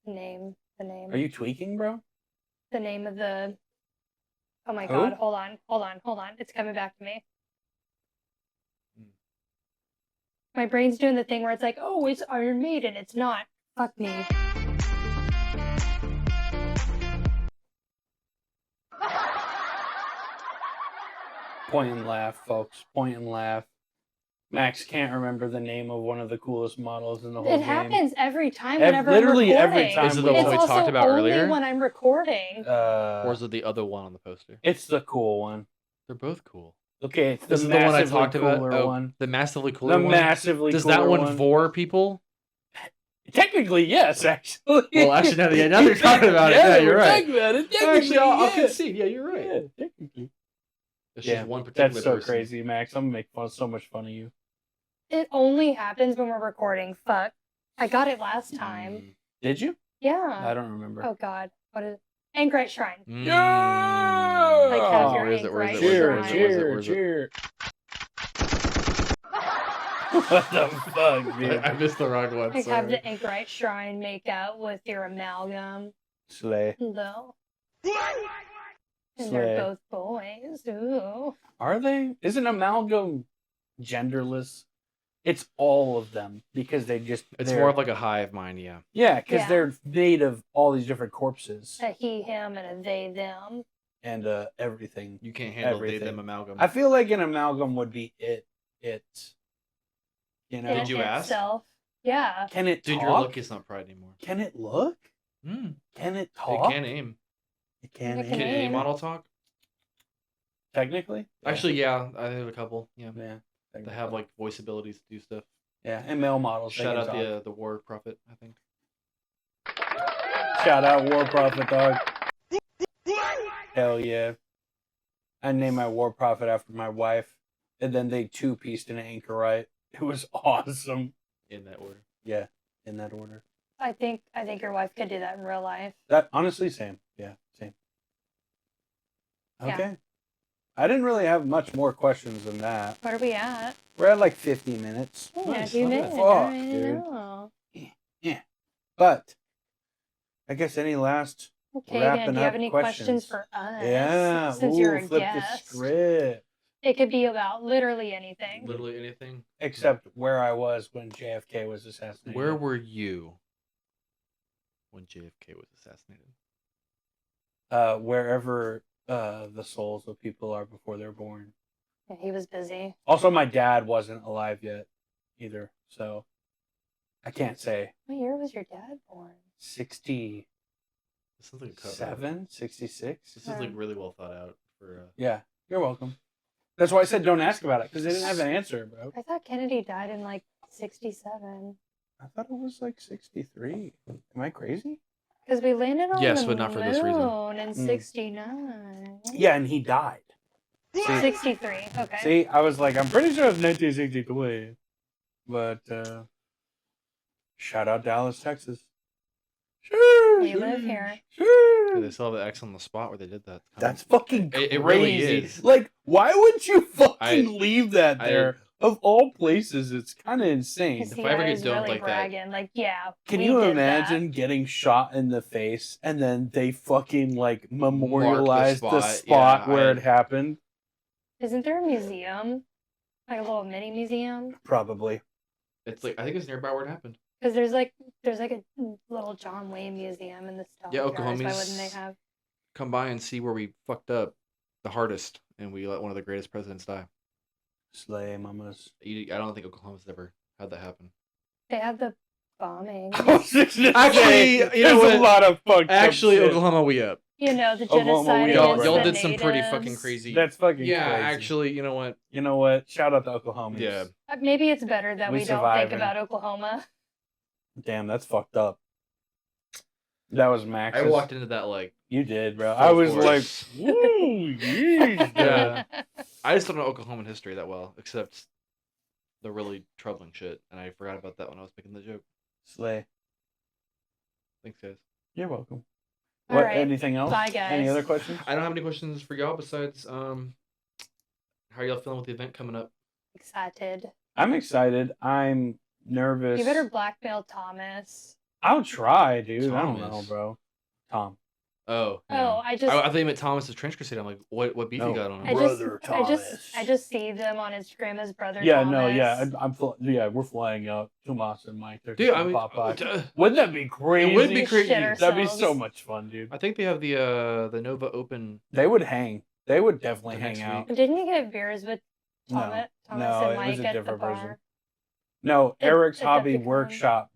The name. Are you tweaking, bro? The name of the. Oh my god, hold on. It's coming back to me. My brain's doing the thing where it's like, oh, it's Iron Maiden. It's not. Fuck me. Point and laugh, folks. Point and laugh. Max can't remember the name of one of the coolest models in the whole game. It happens every time whenever literally I'm recording. every time. Is it the one we talked about earlier? Only when I'm recording. Or is it the other one on the poster? It's the cool one. They're both cool. Okay, it's this the is the one I massively talked about. cooler one. The massively cooler one. The massively Does cooler that one one. vor people? Technically, yes. Actually. Well, actually, now you're talking about it. Yeah, you're right. About it. Actually, I'll concede. Yeah, you're right. Yeah, technically. It's just one particular That's so person. crazy, Max. I'm gonna make so much fun of you. It only happens when we're recording. Fuck. I got it last time. Did you? Yeah. I don't remember. Oh god. What is it? Anchorite Shrine. Yeah! Like have your Where is it? Anchorite Cheer, Shrine. cheer. What the fuck, dude? I missed the wrong one. Like Sorry. have the Anchorite Shrine make out with your amalgam. Slay. No. And Slay. they're both boys. Ooh. Are they? Isn't amalgam genderless? It's all of them because It's they're- more of like a hive mind, yeah. Yeah, because Yeah. they're made of all these different corpses A he, him, and a they, them. and everything. You can't handle Everything. them amalgam. I feel like an amalgam would be it. You know? Did you ask? Itself. Yeah. Can it Dude, talk? your look is not pride anymore. Can it look? Mm. Can it It talk? can aim. It can. It Can can any aim. model talk? Technically. Actually, yeah. I have a couple. Yeah. Yeah. They have like voice abilities to do stuff. Yeah, and male models. they Shout can out talk. the War Prophet, I think. Shout out War Prophet, dog. Hell yeah. I named my War Prophet after my wife, and then they two-pieced an anchorite. It was awesome. In that order. Yeah, in that order. I think your wife could do that in real life. That honestly, same. Yeah, same. Yeah. Okay. I didn't really have much more questions than that. Where are we at? We're at like 50 minutes. Oh, Nice, you not made bad. it. Fuck, All right, dude. know. But I guess any last Okay, wrapping again, do you have up any questions? for us? Yeah. Since Ooh, you're a flip guest. the script. It could be about literally anything. Literally anything. Except where I was when JFK was assassinated. Where were you when JFK was assassinated? Wherever the souls of people are before they're born. Yeah, he was busy. Also, my dad wasn't alive yet either, so I can't say. What year was your dad born? 67, This sounds like a cover. 66? This is like really well thought out for. Yeah, you're welcome. That's why I said don't ask about it, because they didn't have an answer, bro. I thought Kennedy died in like 67. I thought it was like 63. Am I crazy? Because we landed on Yes, the but not for this reason. moon in 69. Yeah, and he died. See, 63. Okay. see, I was like, I'm pretty sure it's 1963. But, shout out Dallas, Texas. Sure. We live here. Sure. They still have the X on the spot where they did that. That's fucking crazy. It really is. Like, why would you fucking I- leave that there? Of all places, it's kind of insane. Because If I ever get domed really like that- bragging. Like, yeah. Can we you did imagine getting shot in the face and then they fucking like memorialize the spot Yeah, where I- it happened? That? Isn't there a museum? Like a little mini museum? Probably. It's like I think it's nearby where it happened. Because there's like a little John Wayne museum in the Stone Yeah, Jars. Why Oklahomies- wouldn't they have? Come by and see where we fucked up the hardest, and we let one of the greatest presidents die. Slay mamas. I don't think Oklahoma's ever had that happen. They had the bombing. Actually, you know there's what? a lot of fucked Actually, up shit. Oklahoma, we up. You know, the Oklahoma, genocide we against are. Y'all the did some pretty fucking natives. crazy. That's fucking Yeah, crazy. actually, you know what? You know what? Shout out to Oklahoma. Yeah. Maybe it's better that We we don't surviving. think about Oklahoma. Damn, that's fucked up. That was Max. I walked into that like. You did, bro. Full I was force. like, ooh, yeesh. Yeah. I just don't know Oklahoman history that well, except the really troubling shit, and I forgot about that when I was making the joke. Slay. Thanks, guys. You're welcome. All What? right. Anything else? Bye, guys. Any other questions? I don't have any questions for y'all besides how y'all feeling with the event coming up? Excited. I'm excited. I'm nervous. You better blackmail Thomas. I'll try, dude. I don't know, Thomas. bro. Tom. Oh. Oh, I just. I thought you meant Thomas's Trench Crusade. I'm like, what beef No. you got on I him? just, Brother I just see them on Instagram as brother Yeah, Thomas. no, yeah. Yeah, we're flying out. Tomas and Mike. They're Dude, just I gonna mean, pop by. uh, Wouldn't that be crazy? It would be We crazy. shit That'd be so ourselves. much fun, dude. I think they have the Nova Open. They would hang. They would definitely The hang next out. Didn't you get beers with Thomas, No, Thomas no, and it Mike was a at the different bar? person. No, At- Eric's at Hobby Decepticon. Workshop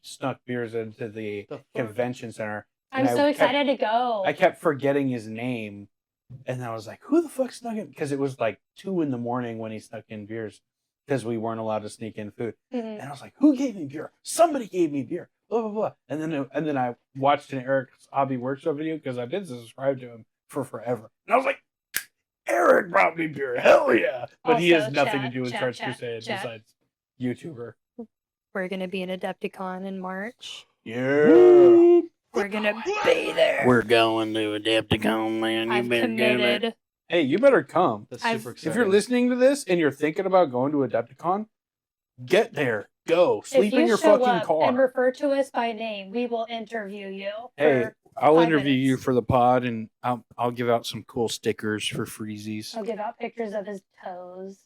snuck beers into the The fuck? convention center. I'm And so I kept- excited to go. I kept forgetting his name, and I was like, "Who the fuck snuck in?" Because it was like 2 a.m. when he snuck in beers, because we weren't allowed to sneak in food. Mhm. And I was like, "Who gave me beer? Somebody gave me beer." Blah blah blah. And then I watched an Eric's Hobby Workshop video because I've been subscribed to him for forever, and I was like, "Eric brought me beer, hell yeah!" But he has Also, nothing to chat, do with chat, Trench chat, Crusade chat. besides YouTuber. We're gonna be in Adepticon in March. Yeah. We're gonna be there. We're going to Adepticon, man. You I've better get it. committed. Hey, you better come. That's I've- super exciting. If you're listening to this and you're thinking about going to Adepticon, get there. Go. Sleep if you in your show fucking up car. and refer to us by name, we will interview you. Hey, for- I'll 5 interview you minutes. for the pod, and I'll give out some cool stickers for freezies. I'll give out pictures of his toes.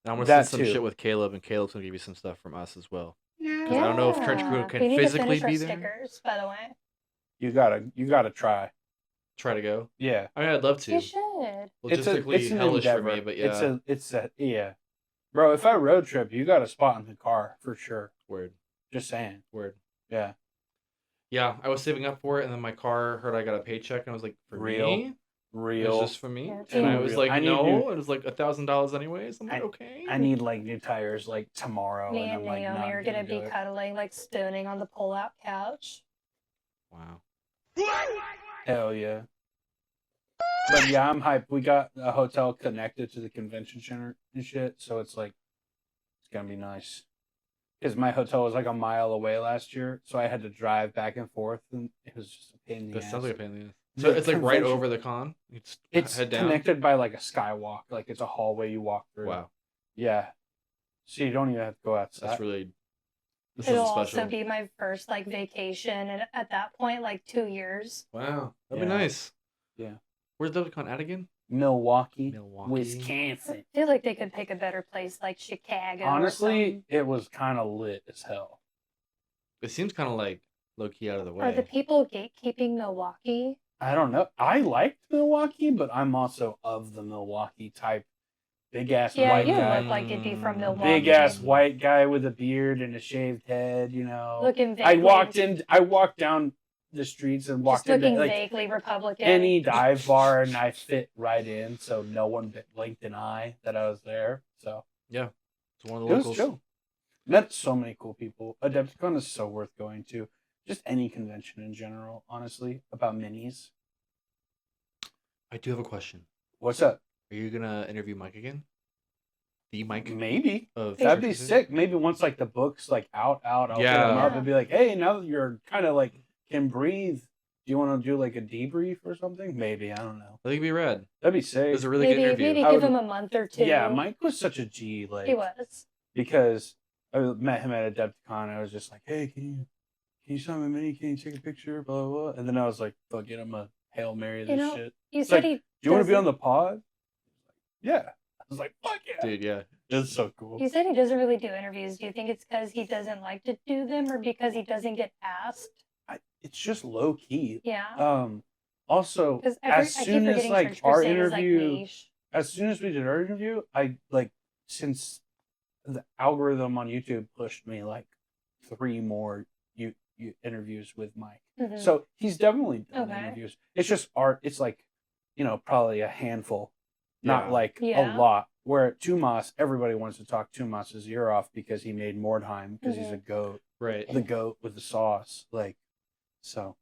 And I'm gonna That send some too. shit with Caleb, and Caleb's gonna give you some stuff from us as well. Yeah. I don't know if Trench Crew can we need physically to finish be our there. stickers, by the way. You gotta try. Try to go. Yeah. I mean, I'd love to. You should. Logistically an hellish for endeavor. me, but yeah. It's a yeah. Bro, if I road trip, you got a spot in the car for sure. Word. Just saying. Word. Yeah. Yeah, I was saving up for it, and then my car heard I got a paycheck, and I was like, for Real. me? It Real. was just for me? Yeah, And I too was real. like, I need no. new- It was like $1,000 anyways. I'm like, okay. I need like new tires like tomorrow. Me and and I'm like, Naomi not are gonna do be it. cuddling, like spooning on the pull-out couch. Wow. Hell yeah. But yeah, I'm hyped. We got a hotel connected to the convention center and shit, so it's like it's gonna be nice. Because my hotel was like a mile away last year, so I had to drive back and forth, and it was just a pain in the That ass. sounds like a pain in the ass. So the it's like right convention- over the con. It's It's head down. connected by like a skywalk. Like it's a hallway you walk through. Wow, Yeah. So you don't even have to go outside. that's really. This It'll is special. also be my first like vacation, and at that point, like 2 years. Wow, that'd be Yeah. nice. Yeah. Where's DevCon at again? Milwaukee, Milwaukee. Wisconsin. I feel like they could pick a better place, like Chicago. or Honestly, something. it was kind of lit as hell. It seems kind of like low key out of the way. Are the people gatekeeping Milwaukee? I don't know. I liked Milwaukee, but I'm also of the Milwaukee type. Big ass Yeah, white you guy. look like you'd be from Milwaukee. Big ass white guy with a beard and a shaved head, Looking I vaguely, walked down the streets and just walked into looking like vaguely Republican. any dive bar and I fit right in, so no one blinked an eye that I was there. So Yeah, it's one of it the was locals. chill. Met so many cool people. Adepticon is so worth going to. Just any convention in general, honestly, about minis. I do have a question. What's up? Are you gonna interview Mike again? The Mike Maybe. of That'd be Churches? sick. Maybe once like the book's like out, I'll hit Yeah. them up and be like, hey, now that you're kind of like can breathe, do you want to do like a debrief or something? Maybe, I don't know. I think it'd be rad. That'd be It sick. was a really good interview. maybe I give would- him a month or two. Yeah, Mike was such a G. Like He was. because I met him at Adepticon. I was just like, hey, can you sign my mini? Can you take a picture? Blah blah blah. And then I was like, fuck it, I'm a Hail Mary this You know, shit. You It's said like, he. Do you want to be doesn't- on the pod? Yeah. I was like, fuck yeah. Dude, yeah. It's so cool. You said he doesn't really do interviews. Do you think it's because he doesn't like to do them, or because he doesn't get asked? It's just low key. Yeah. Also, Because as I keep soon as forgetting like Church our Crusade is, like, interview, niche. as soon as we did our interview, I like since the algorithm on YouTube pushed me like 3 more interviews with Mike. Mhm. So he's definitely done Okay. interviews. It's just art. It's like, probably a handful, not Yeah. like Yeah. a lot. Where at Tumas, everybody wants to talk Tumas's ear off because he made Mordheim because he's a goat, Right. the goat with the sauce. Like, so,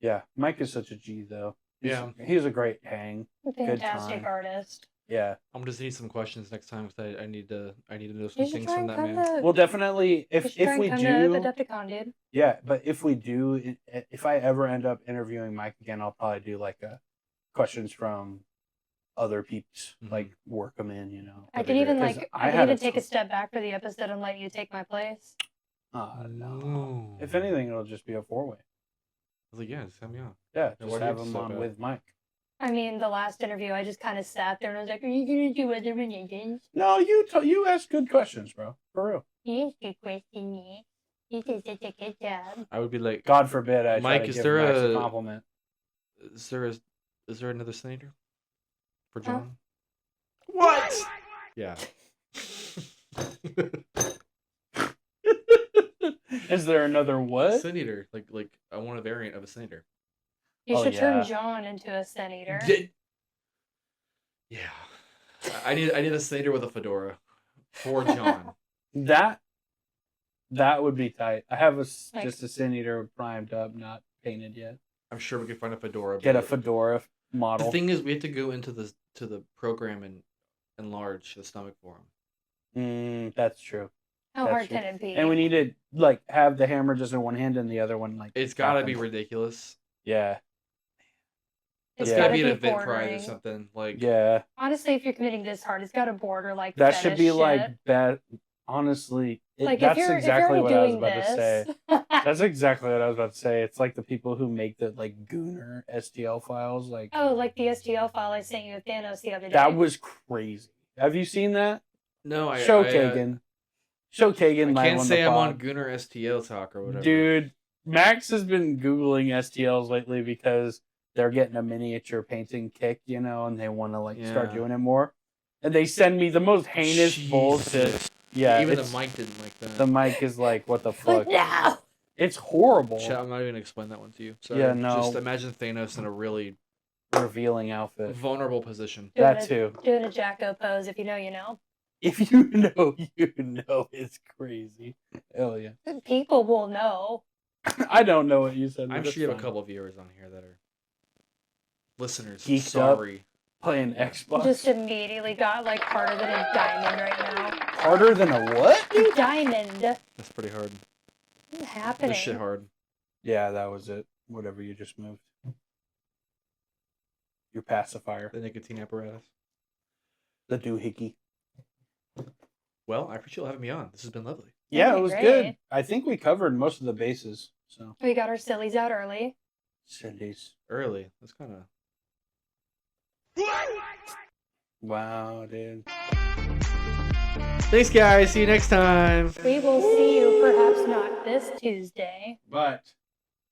yeah. Mike is such a G though. He's a great hang. Fantastic time. artist. Yeah. I'm just need some questions next time because I need to know You some should things try from and that come man. to. Well, definitely you if should try and we come do, to Adepticon, dude. yeah. But if we do, if I ever end up interviewing Mike again, I'll probably do like a questions from other peeps, Mhm. like work them in. I That'd could be even great. 'Cause like I I could had even a take a t- step back for the episode and let you take my place. No. If anything, it'll just be a 4-way. I was like, yeah, just have me on. Yeah, Yeah, just why do you have have to him step on back? with Mike. I mean, the last interview, I just kind of sat there and I was like, "Are you gonna do other religions?" No, you ask good questions, bro. For real. Yes, good question. Yes. You did such a good job. I would be like, God forbid I try Mike, to is give there Max a- a compliment. is there another senator for Huh? John? What? Yeah. Is there another what? Senator, like I want a variant of a senator. You Oh, should yeah. turn John into a senator. Yeah. I need a senator with a fedora for John. That would be tight. I have Like- just a Sin Eater primed up, not painted yet. I'm sure we could find a fedora. Get a but fedora The model. thing is, we have to go into the program and enlarge the stomach for him. That's true. How That's hard true. can it be? And we need to like have the hammer just in one hand and the other one like. It's got to tapping. be ridiculous. Yeah. It's Yeah. got to be an be event prize bordering. or something. Like, Yeah. Honestly, if you're committing this hard, it's got to border like That should fetish be shit. like that. Honestly, Like that's if you're exactly if you're what I was doing about to say. this, That's exactly what I was about to say. It's like the people who make the like Gooner STL files. Like oh, like the STL file I sent you with Thanos the other day. that was crazy. Have you seen that? no, Show Kagan. Show Kagan. I live can't on say the I'm on pod. Gunnar STL talk or whatever. Dude, Max has been Googling STLs lately because they're getting a miniature painting kick, and they want to like start Yeah. doing it more. And they send me the most heinous Jesus. bullshit. Yeah, even the it's- mic didn't like that. the mic is like, what the fuck? Like, no. It's horrible. Chat, I'm not even gonna explain that one to you. Sorry. Yeah, no. Just imagine Thanos in a really Revealing outfit. vulnerable position. That too. Doing a Jacko pose, if you know, you know. If you know, you know. It's crazy. Hell yeah. People will know. I don't know what you said. but I'm that's sure you have a fine. couple of viewers on here that are listeners. Geeked up. Sorry. Playing Xbox. Just immediately got like harder than a diamond right now. Harder than a what? A diamond. That's pretty hard. What's happening? This shit hard. Yeah, that was it. Whatever you just moved. your pacifier, The nicotine apparatus. the doohickey. Well, I appreciate you having me on. This has been lovely. Yeah, Okay, it was great. good. I think we covered most of the bases. So We got our sillies out early. sillies. Early. That's kind of. Wow, dude. Thanks, guys. See you next time. We will see you perhaps not this Tuesday. But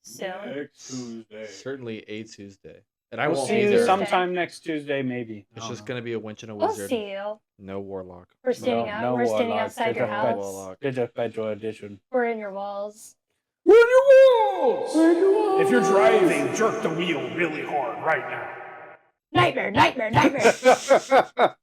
So next Tuesday. Certainly a Tuesday. And I We'll won't see be you there. sometime next Tuesday, maybe. It's just going to be a wench and a we'll wizard. see you. No warlock. We're standing out. no We're standing warlock. outside your It's a house. warlock. It's a federal edition. We're in your walls. We're in your walls! We're in your walls! If you're driving, jerk the wheel really hard right now. Nightmare, nightmare, nightmare.